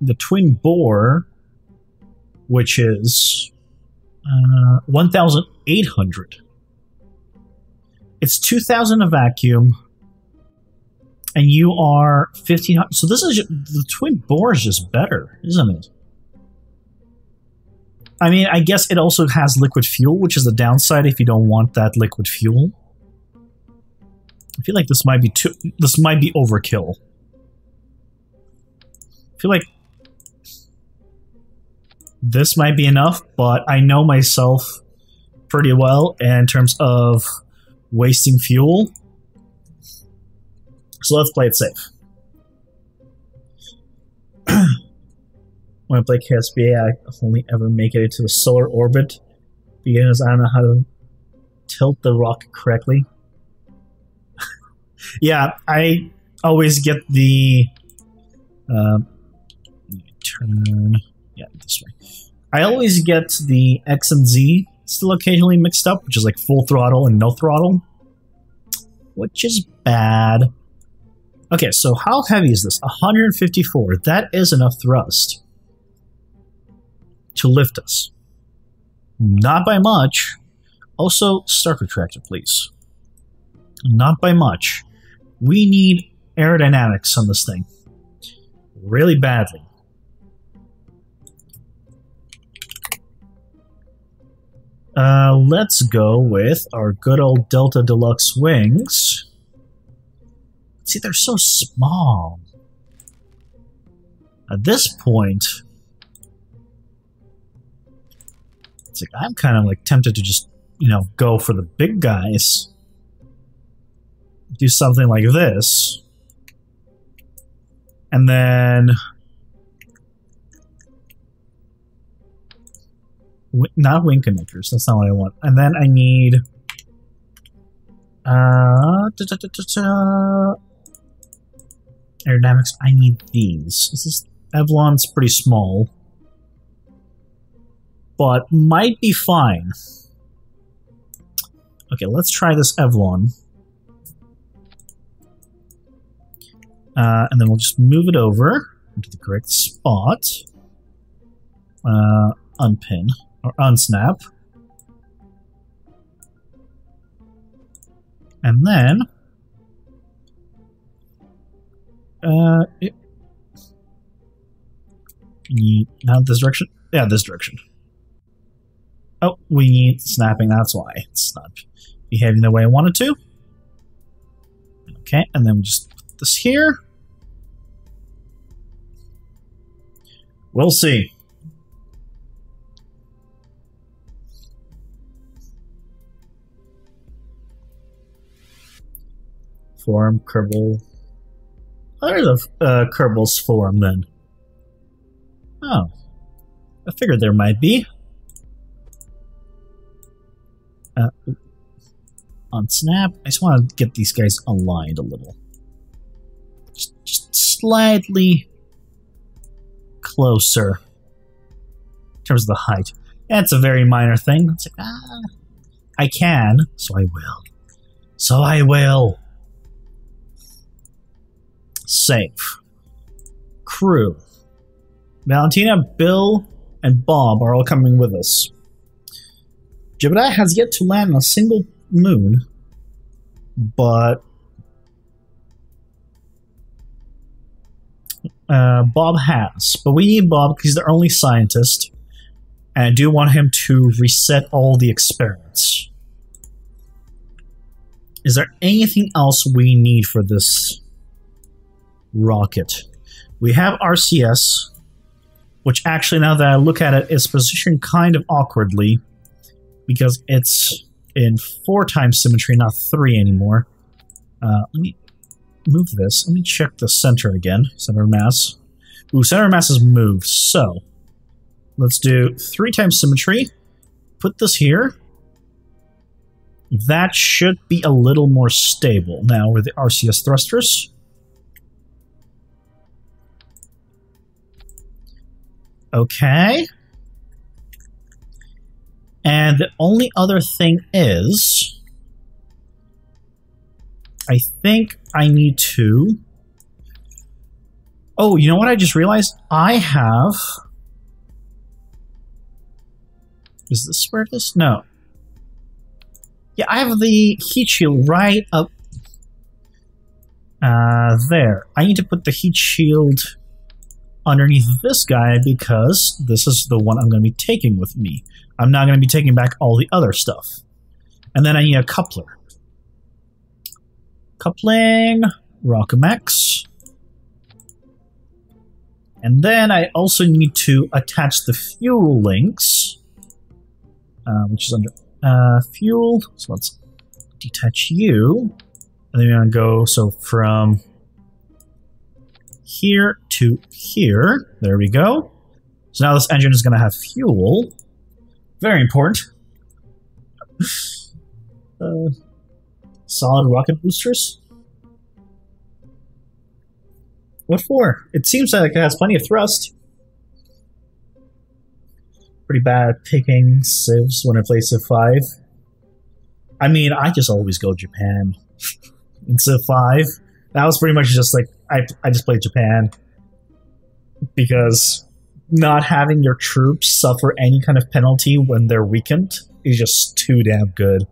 the twin bore, which is 1,800. It's 2,000 a vacuum, and you are 1,500. So this is the twin bore is just better, isn't it? I mean, I guess it also has liquid fuel, which is the downside if you don't want that liquid fuel. I feel like this might be overkill. I feel like this might be enough, but I know myself pretty well in terms of wasting fuel. So let's play it safe. When I play KSBA, I only ever make it into the solar orbit because I don't know how to tilt the rocket correctly. Yeah, I always get the... turn... Yeah, this way. I always get the X and Z still occasionally mixed up, which is like full throttle and no throttle. Which is bad. Okay, so how heavy is this? 154. That is enough thrust to lift us. Not by much. Also, start retractor, please. Not by much. We need aerodynamics on this thing. Really badly. Let's go with our good old Delta Deluxe wings. See, they're so small. At this point, it's like I'm kind of like tempted to just, you know, go for the big guys. Do something like this. And then... Not wing connectors, that's not what I want. And then I need... aerodynamics, I need these. This is... Evlon's pretty small. But might be fine. Okay, let's try this Evlon. And then we'll just move it over into the correct spot. Unpin. Or unsnap. And then... Not this direction? Yeah, this direction. Oh, we need snapping, that's why it's not behaving the way I wanted to. Okay, and then we just put this here. We'll see. Form, Kerbal. Oh, there's a Kerbal's form then. Oh. I figured there might be. On snap, I just want to get these guys aligned a little. Just slightly closer in terms of the height. Yeah, it's a very minor thing. It's like, I can, so I will. So I will. Save. Crew. Valentina, Bill, and Bob are all coming with us. Jebediah has yet to land on a single moon, but Bob has. But we need Bob because he's the only scientist, and I do want him to reset all the experiments. Is there anything else we need for this rocket? We have RCS, which actually, now that I look at it, is positioned kind of awkwardly because it's in 4 times symmetry, not 3 anymore. Let me move this. Let me check the center again. Center of mass. Ooh, center of mass is moved. So let's do 3 times symmetry. Put this here. That should be a little more stable now with the RCS thrusters. Okay. And the only other thing is, I think I need to... Oh, you know what I just realized? I have... Is this where it is? No. Yeah, I have the heat shield right up there. I need to put the heat shield underneath this guy because this is the one I'm going to be taking with me. I'm not going to be taking back all the other stuff. And then I need a coupler. Coupling, Rockamex. And then I also need to attach the fuel links, which is under fuel. So let's detach you. And then we're going to go, so from here to here. There we go. So now this engine is going to have fuel. Very important. Solid rocket boosters. What for? It seems like it has plenty of thrust. Pretty bad at picking civs when I play Civ 5. I mean, I just always go Japan in Civ 5. That was pretty much just like, I just played Japan. Because not having your troops suffer any kind of penalty when they're weakened is just too damn good.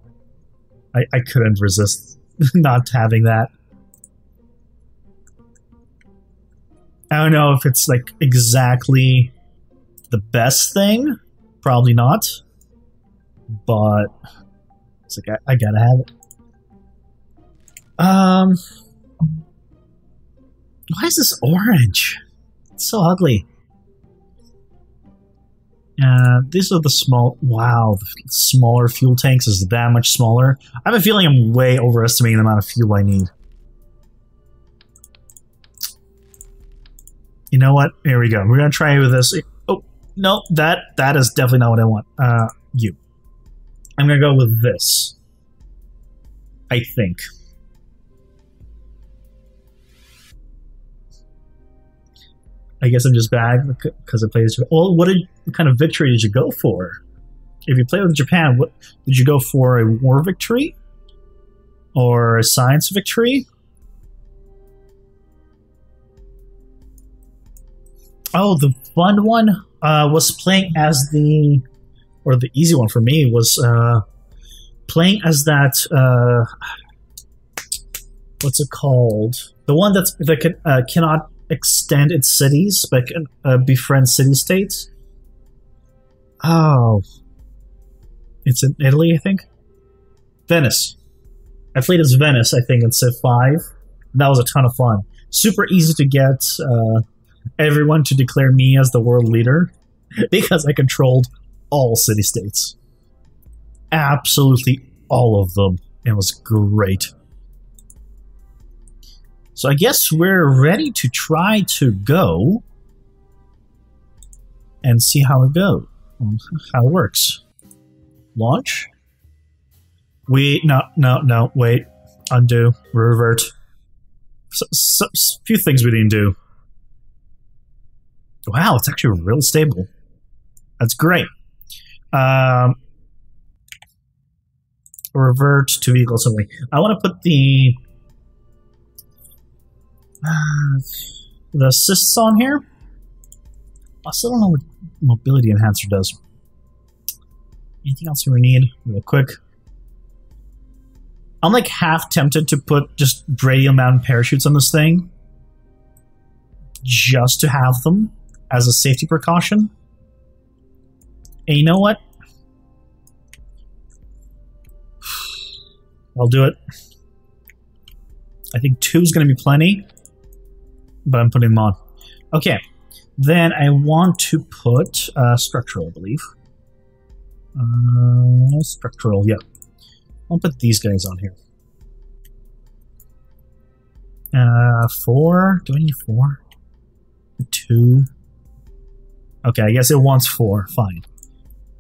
I couldn't resist not having that. I don't know if it's like exactly the best thing. Probably not. But it's like I gotta have it. Why is this orange? It's so ugly. These are the small... Wow, the smaller fuel tanks is that much smaller. I have a feeling I'm way overestimating the amount of fuel I need. You know what? Here we go. We're gonna try with this. Oh, no, that is definitely not what I want. You. I'm gonna go with this. I think. I guess I'm just bad because I played this. Well, what kind of victory did you go for? If you play with Japan, what did you go for? A war victory? Or a science victory? Oh, the fun one was playing as the... Or the easy one for me was playing as that... what's it called? The one that cannot extend its cities, but befriend city-states. Oh. It's in Italy, I think? Venice. I played as Venice, I think, in Civ 5. That was a ton of fun. Super easy to get everyone to declare me as the world leader because I controlled all city-states. Absolutely all of them. It was great. So I guess we're ready to try to go and see how it goes, how it works. Launch? No, wait. Undo, revert. Few things we didn't do. Wow, it's actually real stable. That's great. Revert to vehicle assembly. I want to put the assists on here. I still don't know what mobility enhancer does. Anything else we need? Real quick. I'm like half tempted to put just radial mountain parachutes on this thing. Just to have them as a safety precaution. And you know what? I'll do it. I think 2 is going to be plenty. But I'm putting them on. Okay. Then I want to put structural, I believe. Structural, yeah. I'll put these guys on here. 4. Do I need 4? 2. Okay, I guess it wants 4. Fine.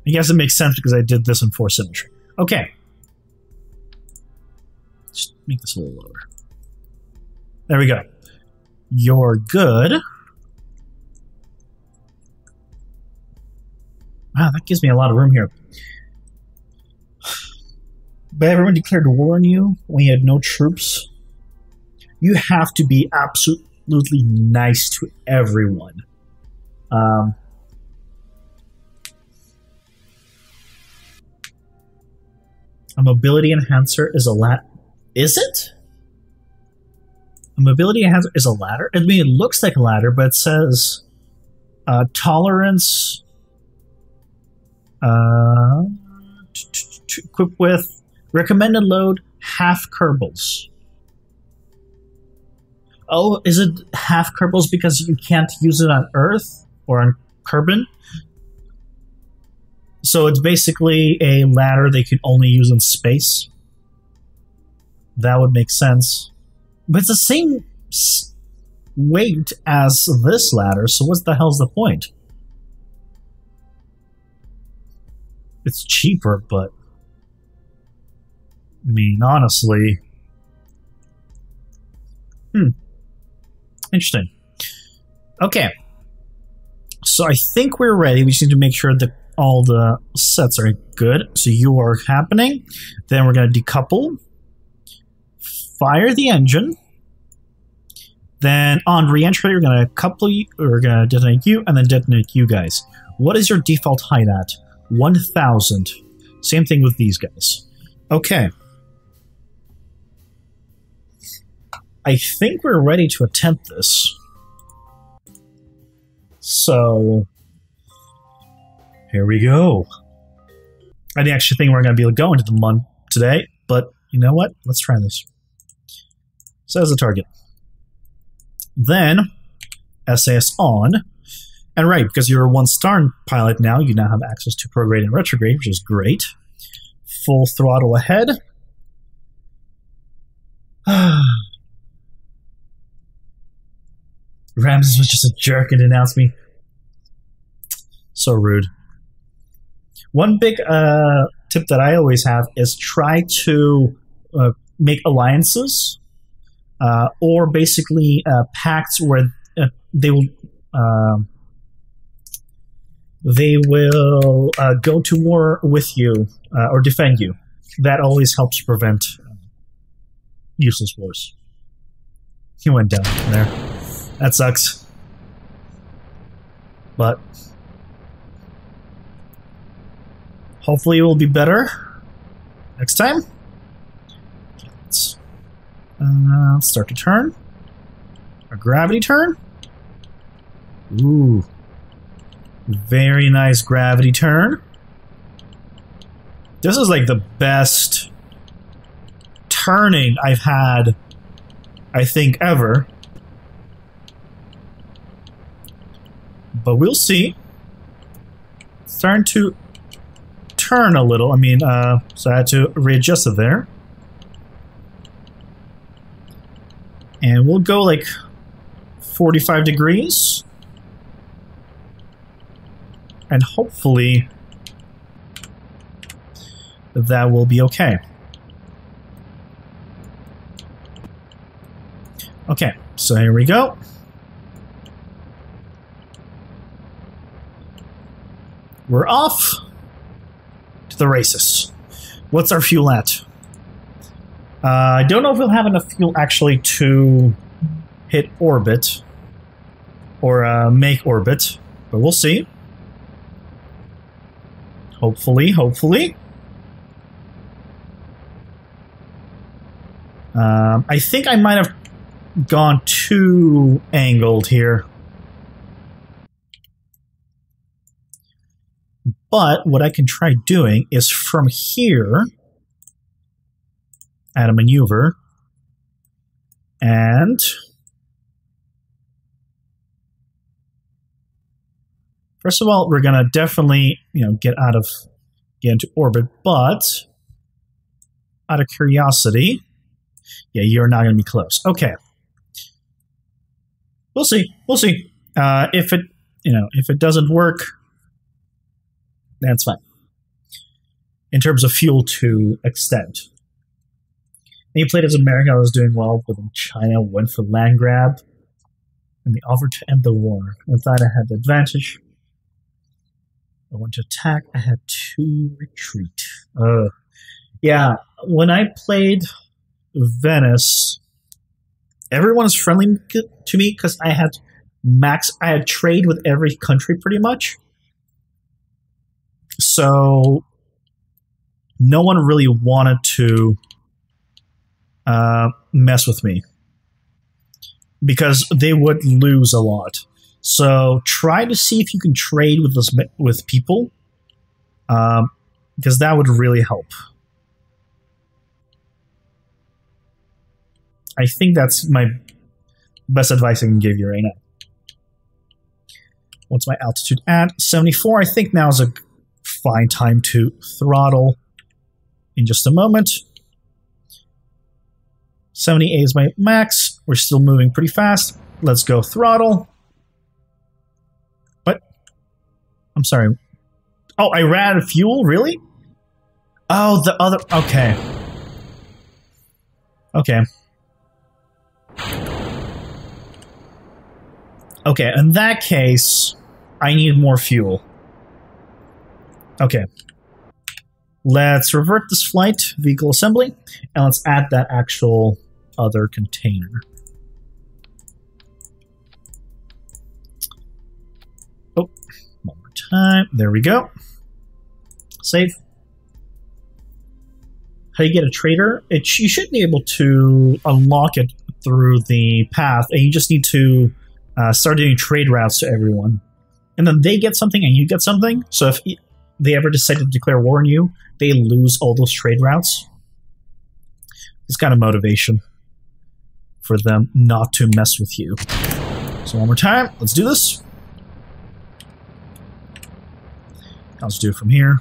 I guess it makes sense because I did this in 4 symmetry. Okay. Just make this a little lower. There we go. You're good. Wow, that gives me a lot of room here. But everyone declared war on you when you had no troops. You have to be absolutely nice to everyone. A mobility enhancer is a ladder. Is it? A mobility enhancer is a ladder? I mean, it looks like a ladder, but it says tolerance equipped with recommended load half Kerbals. Oh, is it half Kerbals because you can't use it on Earth or on Kerbin? So it's basically a ladder they can only use in space. That would make sense. But it's the same weight as this ladder, so what the hell's the point? It's cheaper, but I mean, honestly. Interesting. Okay. So I think we're ready. We just need to make sure that all the sets are good. So you are happening. Then we're going to decouple. Fire the engine. Then on re-entry, we're going to couple you, we're going to detonate you, and then detonate you guys. What is your default height at? 1,000. Same thing with these guys. Okay. I think we're ready to attempt this. So, here we go. I didn't actually think we're going to be able to go into the month today, but you know what? Let's try this. So as a target. Then, SAS on. And right, because you're a 1-star pilot now, you now have access to prograde and retrograde, which is great. Full throttle ahead. Ramses was just a jerk and denounced me. So rude. One big tip that I always have is try to make alliances or basically pacts where they will go to war with you or defend you. That always helps prevent useless wars. He went down there. That sucks. But hopefully it will be better next time. Let's start to turn. A gravity turn. Ooh. Very nice gravity turn. This is like the best turning I've had, I think, ever. But we'll see. It's starting to turn a little. I mean, so I had to readjust it there. And we'll go like 45 degrees. And hopefully that will be okay. Okay, so here we go. We're off to the races. What's our fuel at? I don't know if we'll have enough fuel actually to hit orbit or make orbit, but we'll see. Hopefully, hopefully. I think I might have gone too angled here. But what I can try doing is from here, add a maneuver, and first of all, we're gonna definitely, get into orbit, but out of curiosity, yeah, you're not gonna be close. Okay, we'll see. We'll see. If it doesn't work, that's fine. In terms of fuel to extend. He played as America. I was doing well, but in China went for land grab, and they offered to end the war. I thought I had the advantage. I went to attack. I had to retreat. Yeah, when I played Venice, everyone was friendly to me because I had trade with every country pretty much. So no one really wanted to mess with me because they would lose a lot. So try to see if you can trade with people, because that would really help. I think that's my best advice I can give you right now. What's my altitude at? 74. I think now is a fine time to throttle in just a moment. 78 is my max. We're still moving pretty fast. Let's go throttle. What? I'm sorry. Oh, I ran out of fuel? Really? Oh, the other... Okay. Okay. Okay, in that case, I need more fuel. Okay. Let's revert this flight, vehicle assembly, and let's add that actual other container. Oh, one more time. There we go. Save. How do you get a trader? You should be able to unlock it through the path, and you just need to start doing trade routes to everyone. And then they get something and you get something. So if they ever decide to declare war on you, they lose all those trade routes. It's kind of motivation for them not to mess with you. So one more time, let's do this. Let's do it from here.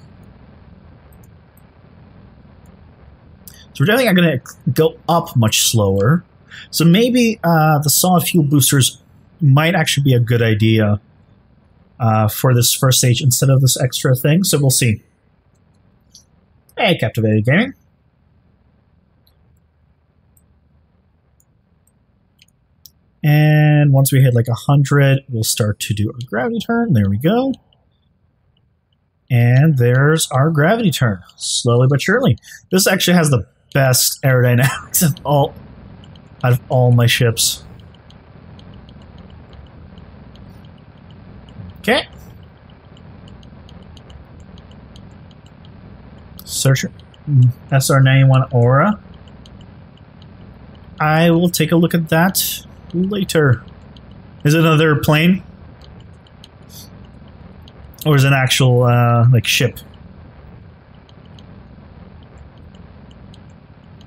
So we're definitely going to go up much slower. So maybe the solid fuel boosters might actually be a good idea for this first stage instead of this extra thing. So we'll see. Hey, Captivated Gaming. And once we hit like 100, we'll start to do a gravity turn. There we go. And there's our gravity turn. Slowly but surely. This actually has the best aerodynamics out of all my ships. Okay. Search SR91 Aura. I will take a look at that later. Is it another plane? Or is it an actual, like, ship?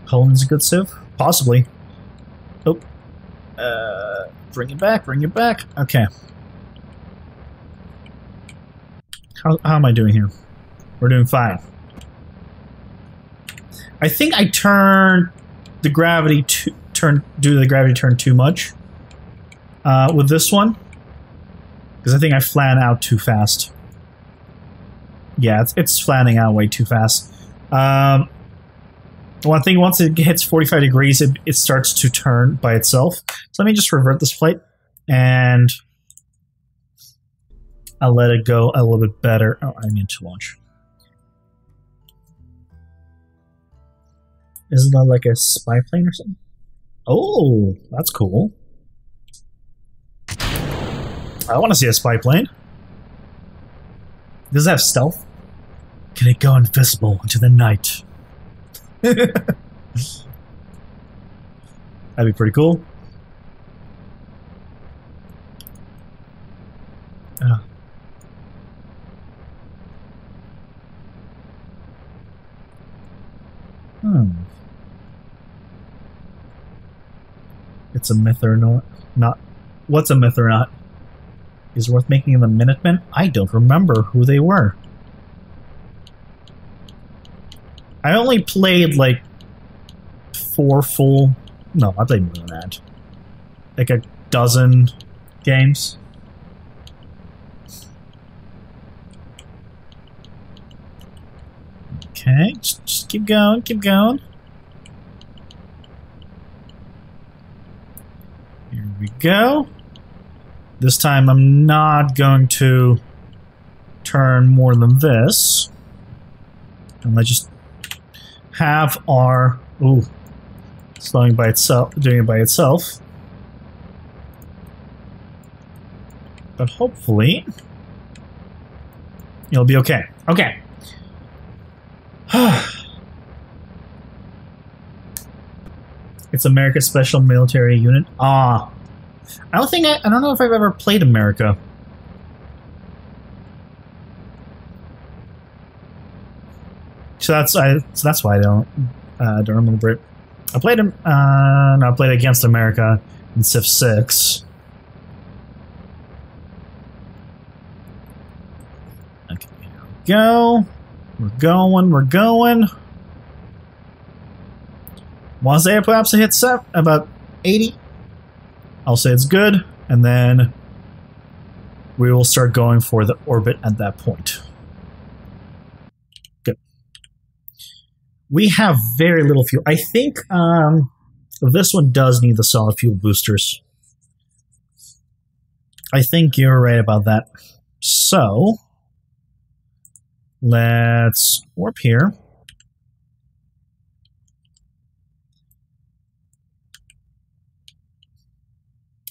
Poland's a good civ? Possibly. Oh. Bring it back, bring it back. Okay. How am I doing here? We're doing fine. I think I turned the gravity do the gravity turn too much with this one, because I think I flan out too fast. Yeah, it's flanning out way too fast. One thing, once it hits 45 degrees, it starts to turn by itself. So let me just revert this flight, and I'll let it go a little bit better. Oh, I need to launch. Isn't that like a spy plane or something? Oh, that's cool. I want to see a spy plane. Does it have stealth? Can it go invisible into the night? That'd be pretty cool. It's a myth or not. What's a myth or not? Is it worth making them Minutemen? I don't remember who they were. I only played like 4 full... No, I played more than that. Like a dozen games. Okay, just keep going, keep going. Here we go. This time I'm not going to turn more than this. And let's just have our... Ooh. Slowing by itself, doing it by itself. But hopefully it'll be okay. Okay. It's America's Special Military Unit. Ah. I don't know if I've ever played America. So that's why I don't remember it. I played him. No, I played against America in Civ 6. Okay, here we go. We're going. We're going. Once the perhaps it hits up about 80, I'll say it's good, and then we will start going for the orbit at that point. Good. We have very little fuel. I think this one does need the solid fuel boosters. I think you're right about that. So let's warp here.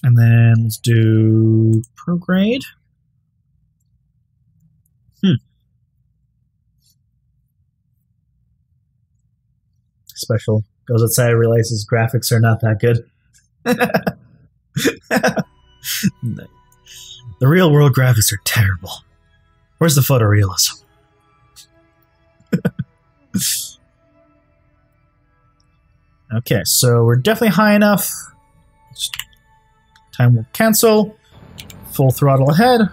And then let's do prograde. Special goes outside, realizes graphics are not that good. The real world graphics are terrible. Where's the photorealism? Okay, so we're definitely high enough. Time will cancel. Full throttle ahead.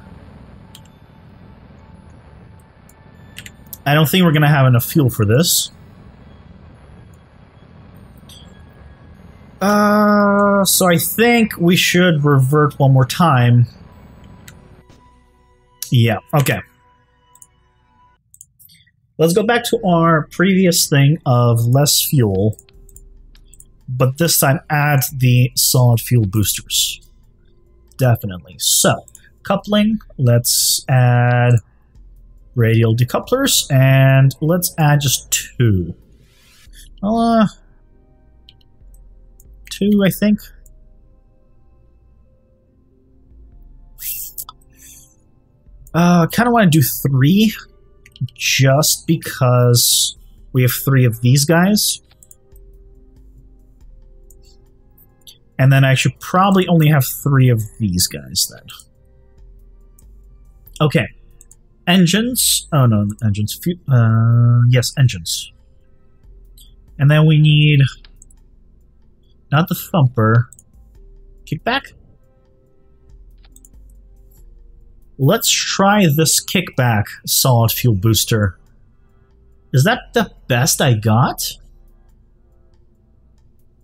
I don't think we're going to have enough fuel for this. So I think we should revert one more time. Yeah, okay. Let's go back to our previous thing of less fuel, but this time add the solid fuel boosters. Definitely. So, coupling, let's add radial decouplers, and let's add just 2. 2, I think. I kind of want to do 3, just because we have 3 of these guys. And then I should probably only have 3 of these guys then. Okay. engines. Oh no, engines. Yes, engines. And then we need not the thumper. Kickback? Let's try this kickback solid fuel booster. Is that the best I got?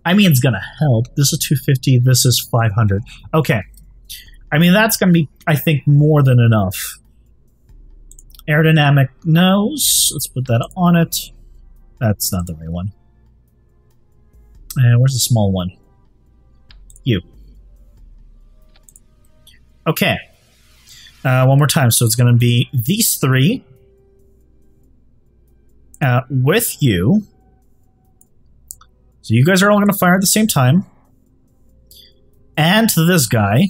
I mean, it's gonna help. This is 250, this is 500. Okay. I mean, that's gonna be, I think, more than enough. Aerodynamic nose. Let's put that on it. That's not the right one. Where's the small one? You. Okay. One more time. So it's going to be these three with you. So you guys are all going to fire at the same time. And this guy.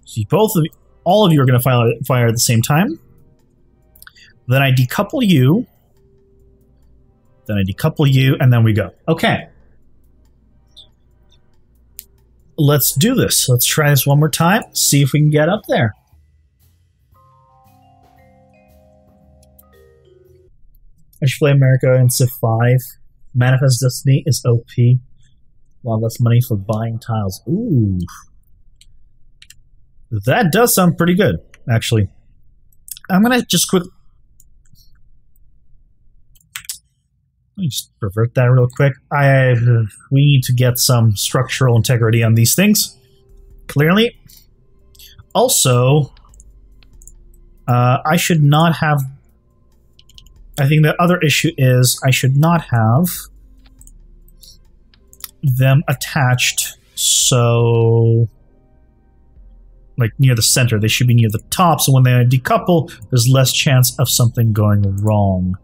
So all of you are going to fire at the same time. Then I decouple you. Then I decouple you, and then we go. Okay. Let's do this. Let's try this one more time. See if we can get up there. I should play America in Civ 5. Manifest Destiny is OP. A lot less money for buying tiles. Ooh. That does sound pretty good, actually. I'm going to just quick... Let me just revert that real quick. We need to get some structural integrity on these things. Clearly. Also, I should not have... I think the other issue is I should not have them attached so... like near the center. They should be near the top, so when they decouple, there's less chance of something going wrong.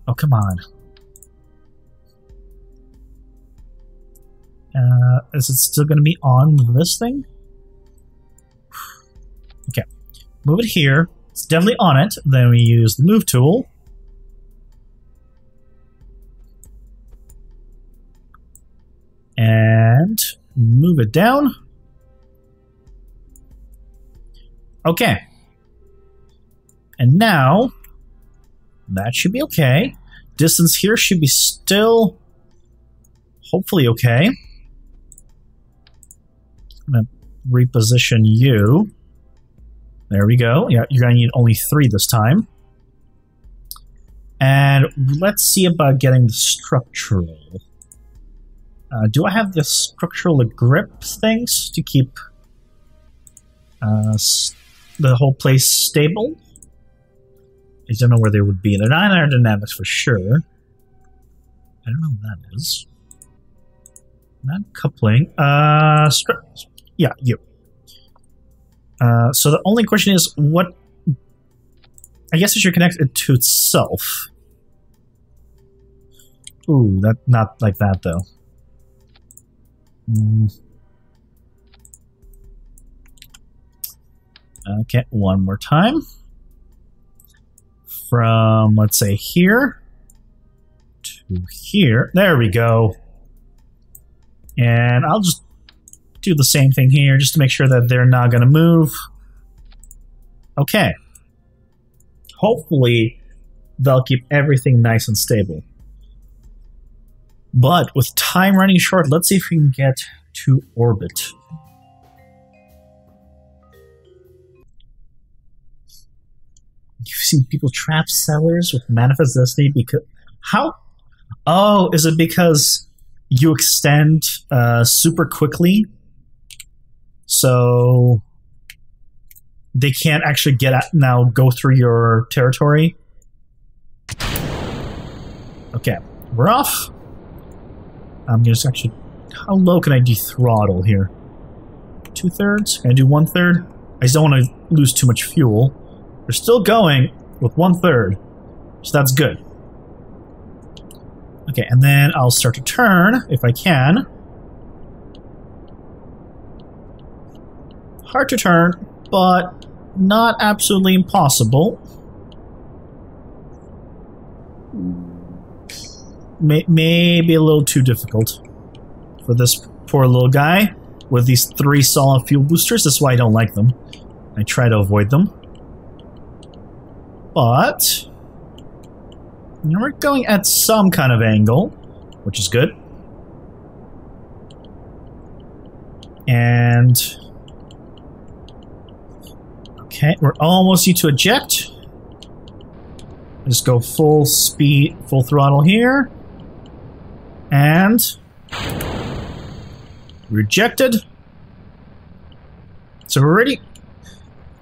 Oh, come on. Is it still going to be on this thing? Okay. Move it here. It's definitely on it. Then we use the move tool. And move it down. Okay. And now, that should be okay. Distance here should be still, hopefully okay. I'm going to reposition you. There we go. Yeah, you're going to need only 3 this time. And let's see about getting the structural. Do I have the structural grip things to keep the whole place stable? I don't know where they would be. They're not aerodynamics for sure. I don't know what that is. Not coupling. Yeah, you. So the only question is what... I guess it should connect it to itself. Ooh, not like that though. Okay, one more time. From, let's say, here to here. There we go. And I'll just do the same thing here just to make sure that they're not going to move. Okay. Hopefully, they'll keep everything nice and stable. But with time running short, let's see if we can get to orbit. You've seen people trap sellers with Manifest Destiny because... How? Oh, is it because you extend super quickly? So they can't actually go through your territory? Okay, we're off. I'm just actually... How low can I dethrottle here? 2/3? Can I do 1/3? I just don't want to lose too much fuel. We're still going with 1/3, so that's good. Okay, and then I'll start to turn, if I can. Hard to turn, but not absolutely impossible. Maybe a little too difficult for this poor little guy. with these 3 solid fuel boosters. That's why I don't like them. I try to avoid them. But you know, we're going at some kind of angle, which is good. And okay, we're almost due to eject. Just go full speed, full throttle here. And rejected. So we're ready.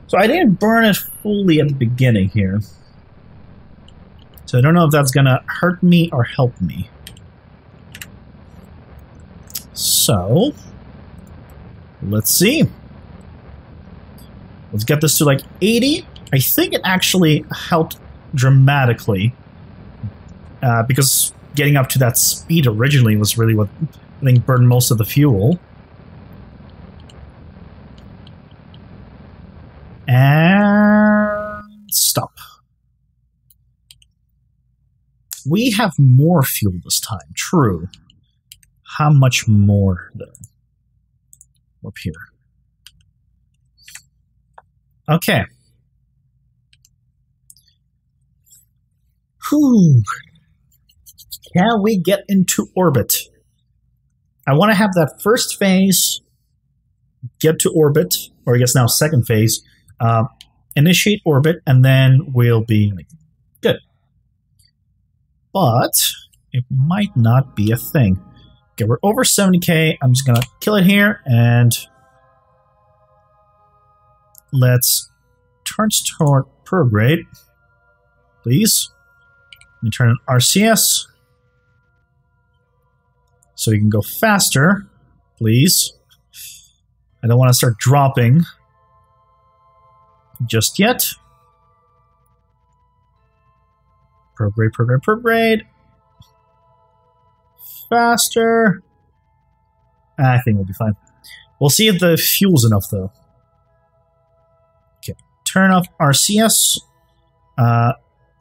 So I didn't burn it fully at the beginning here. So I don't know if that's gonna hurt me or help me. So let's see. Let's get this to like 80. I think it actually helped dramatically. Because getting up to that speed originally was really what I think burned most of the fuel. And stop. We have more fuel this time, true. How much more, though? Up here. Okay. Whew. Can we get into orbit? I want to have that first phase get to orbit, or I guess now second phase, initiate orbit, and then we'll be good. But it might not be a thing. Okay, we're over 70k. I'm just gonna kill it here, and let's turn toward prograde, please. Let me turn on RCS so you can go faster, please. I don't want to start dropping just yet. Prograde, prograde, prograde. Faster. I think we'll be fine. We'll see if the fuel's enough, though. Okay, turn off RCS.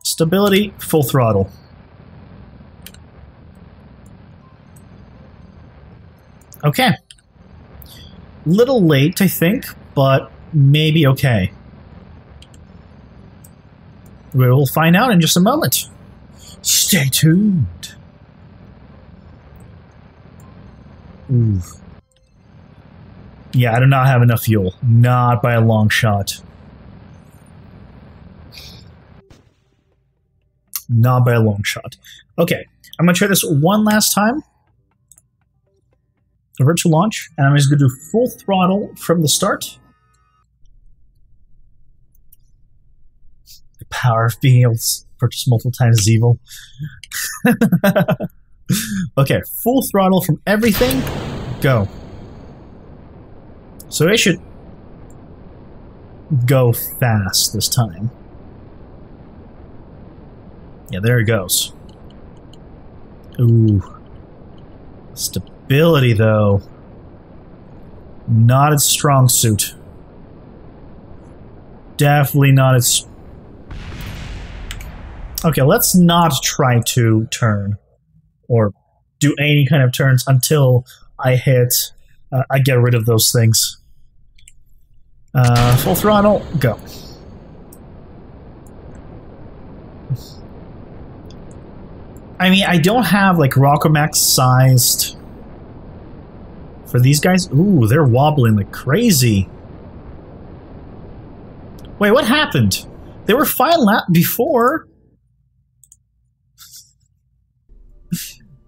Stability, full throttle. Okay. Little late, I think, but maybe okay. We will find out in just a moment. Stay tuned. Ooh. Yeah, I do not have enough fuel. Not by a long shot. Not by a long shot. Okay, I'm going to try this one last time. A virtual launch, and I'm just going to do full throttle from the start. The power of being able to purchase multiple times is evil. Okay, full throttle from everything. Go. So it should go fast this time. Yeah, there it goes. Ooh. Stability, though. Not its strong suit. Definitely not its... Okay, let's not try to turn. Or do any kind of turns until I hit... I get rid of those things. Full throttle, go. I mean, I don't have, like, Rockomax sized for these guys. Ooh, they're wobbling like crazy. Wait, what happened? They were fine before.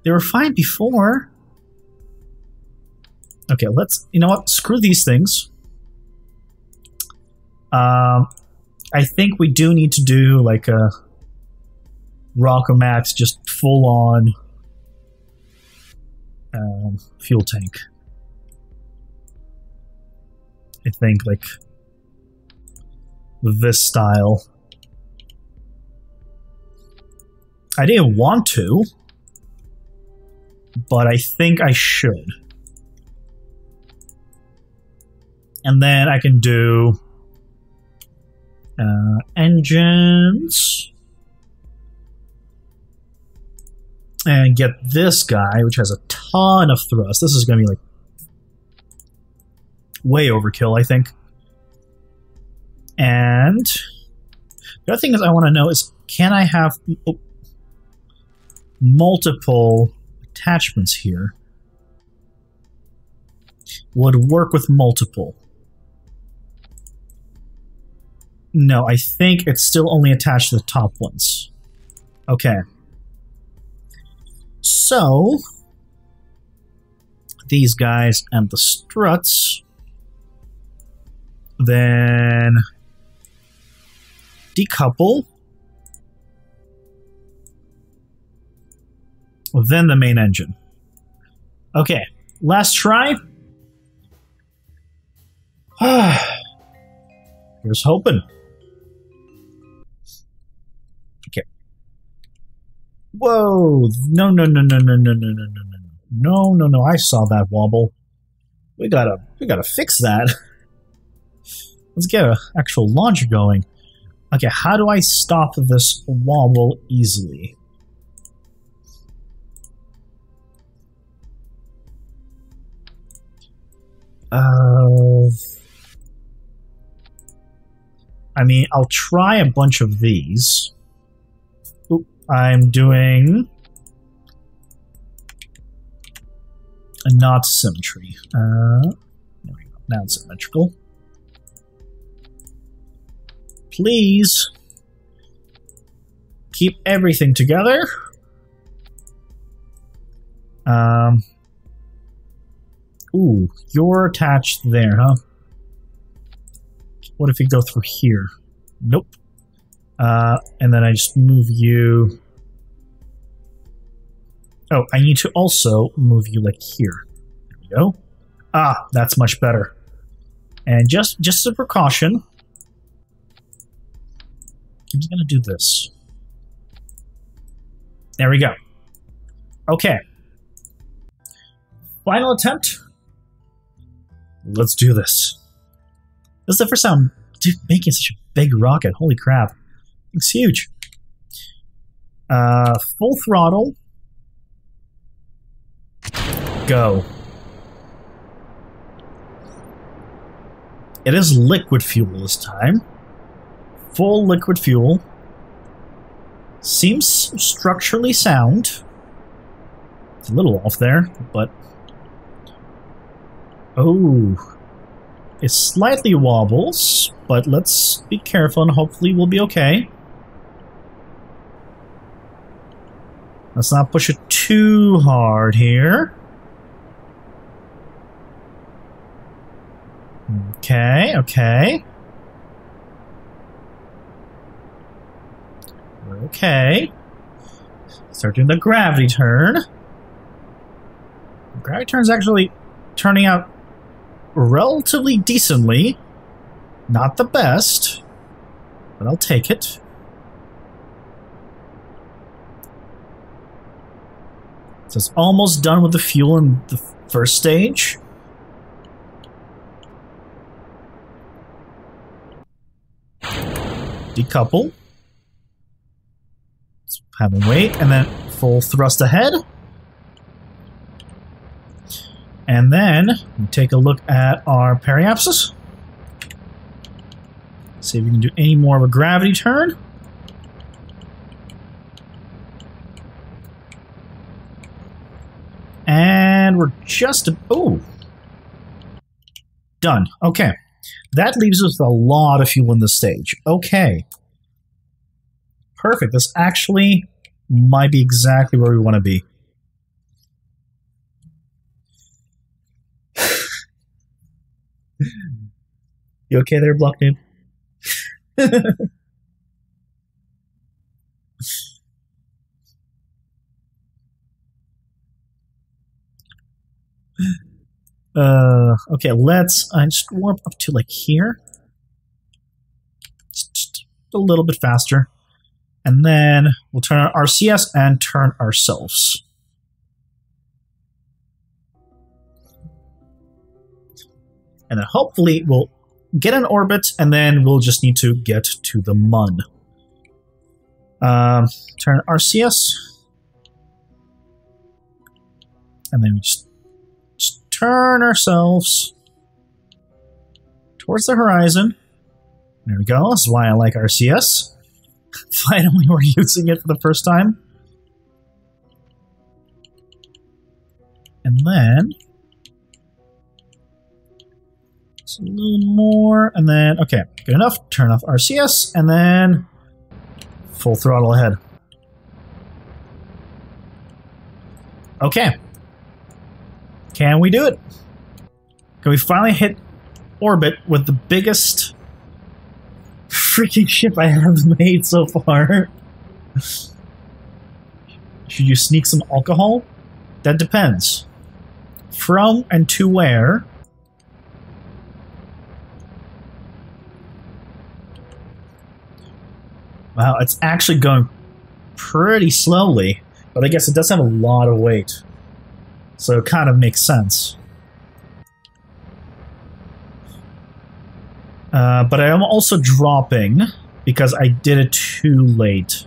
They were fine before. Okay, let's... You know what? Screw these things. I think we do need to do, like, a... Rockomax, just full-on fuel tank. I think, like, this style. I didn't want to, but I think I should. And then I can do engines. And get this guy, which has a ton of thrust. This is going to be like Way overkill, I think. And the other thing is I want to know is, can I have multiple attachments here? Would work with multiple. No, I think it's still only attached to the top ones. Okay. So, these guys and the struts. Then decouple. Then the main engine. Okay, last try. Here's hoping. Okay. Whoa! No! I saw that wobble. We gotta fix that. Let's get an actual launch going. Okay, how do I stop this wobble easily? I mean, I'll try a bunch of these. Oop, I'm doing a not symmetry. There we go. Now it's symmetrical. Please keep everything together. Ooh, you're attached there, huh? What if we go through here? Nope. And then I just move you. Oh, I need to also move you like here. There we go. Ah, that's much better. And just as a precaution, I'm just gonna do this. There we go. Okay. Final attempt. Let's do this. This is the first time I'm making such a big rocket. Holy crap. It's huge. Full throttle. Go. It is liquid fuel this time. Full liquid fuel. Seems structurally sound. It's a little off there, but... Oh. It slightly wobbles, but let's be careful and hopefully we'll be okay. Let's not push it too hard here. Okay, okay. Okay. Start doing the gravity turn. The gravity turn's actually turning out relatively decently. Not the best, but I'll take it. So it's almost done with the fuel in the first stage. Decouple. Let's have a wait, and then full thrust ahead. And then we take a look at our periapsis. See if we can do any more of a gravity turn. And we're just... Oh! Done. Okay. That leaves us with a lot of fuel in this stage. Okay. Perfect. This actually might be exactly where we want to be. You okay there, Block Noob? Okay, let's just warp up to like here. Just a little bit faster. And then we'll turn on RCS and turn ourselves. And then hopefully we'll get an orbit, and then we'll just need to get to the MUN. Turn RCS. And then we just turn ourselves. towards the horizon. There we go. This is why I like RCS. Finally, we're using it for the first time. And then... just a little more, and then... okay, good enough. Turn off RCS, and then... full throttle ahead. Okay. Can we do it? Can we finally hit orbit with the biggest freaking ship I have made so far? Should you sneak some alcohol? That depends. From and to where? Wow, it's actually going pretty slowly, but I guess it does have a lot of weight. So it kind of makes sense. But I am also dropping because I did it too late.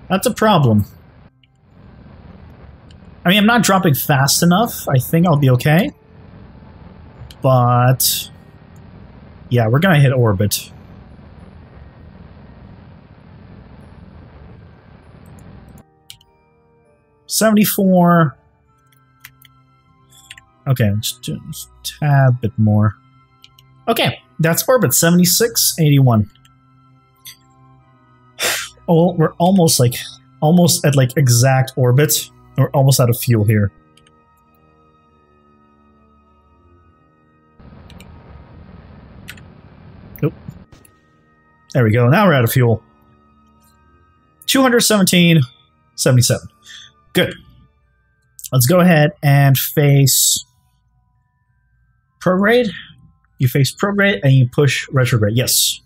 That's a problem. I mean, I'm not dropping fast enough. I think I'll be okay. But... yeah, we're gonna hit orbit. $74. Okay, just a tad bit more. Okay, that's orbit, 7681. Oh, we're almost at like exact orbit. We're almost out of fuel here. Nope. There we go. Now we're out of fuel. 217.77. Good. Let's go ahead and face prograde. You face prograde and you push retrograde. Yes.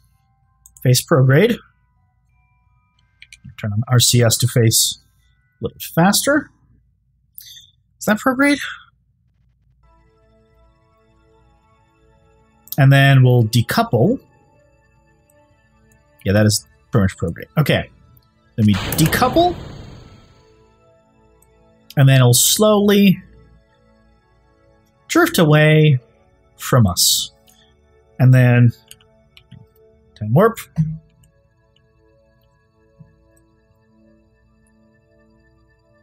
Face prograde. Turn on RCS to face a little bit faster. Is that prograde? And then we'll decouple. Yeah, that is pretty much prograde. Okay. Let me decouple. And then it'll slowly drift away from us. And then time warp.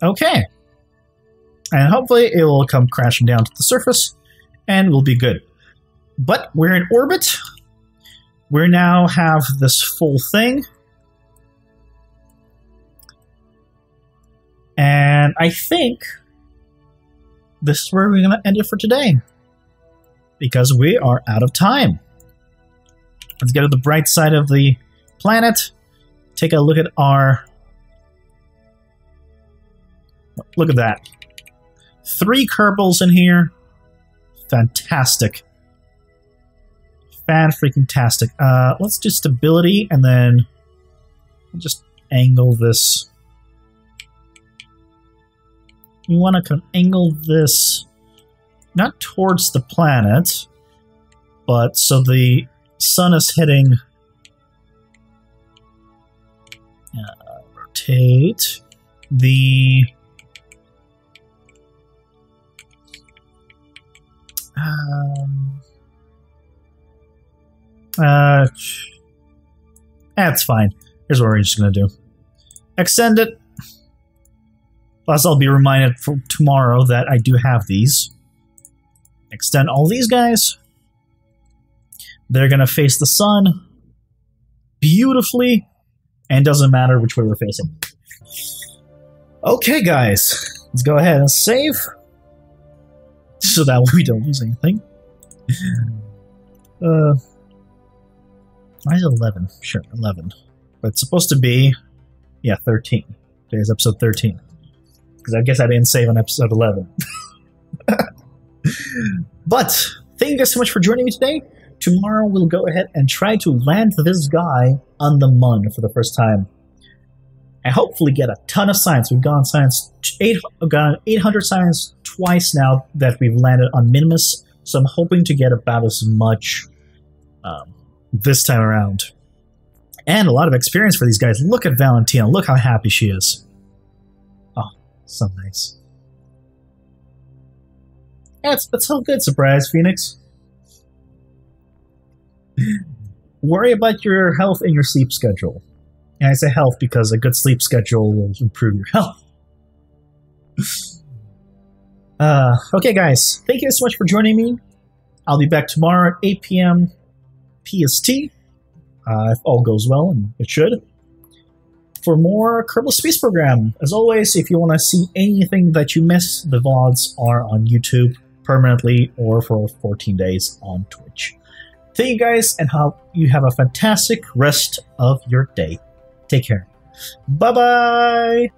Okay. And hopefully it will come crashing down to the surface and we'll be good. But we're in orbit. We now have this full thing. And I think this is where we're going to end it for today. Because we are out of time. Let's get to the bright side of the planet. Take a look at our... look at that. 3 Kerbals in here. Fantastic. Fan-freaking-tastic. Let's do stability and then we'll just angle this. We want to angle this not towards the planet, but so the sun is hitting. Rotate the. That's fine. Here's what we're just gonna do. Extend it. Plus, I'll be reminded for tomorrow that I do have these. Extend all these guys. They're gonna face the sun beautifully, and doesn't matter which way we're facing. Okay, guys, let's go ahead and save, so that way we don't lose anything. Why is it 11? Sure, 11. But it's supposed to be, yeah, 13. Today's episode 13. Because I guess I didn't save on episode 11. But, thank you guys so much for joining me today. Tomorrow we'll go ahead and try to land this guy on the Mun for the first time. And hopefully get a ton of science. We've gone 800 science twice now that we've landed on Minimus. So I'm hoping to get about as much this time around. And a lot of experience for these guys. Look at Valentina. Look how happy she is. So nice. Yeah, it's all good, Surprise, Phoenix. Worry about your health and your sleep schedule. And I say health because a good sleep schedule will improve your health. Okay, guys. Thank you so much for joining me. I'll be back tomorrow at 8 p.m. PST. If all goes well, and it should. For more Kerbal Space Program. As always, if you want to see anything that you missed, the VODs are on YouTube permanently or for 14 days on Twitch. Thank you guys, and hope you have a fantastic rest of your day. Take care. Bye-bye!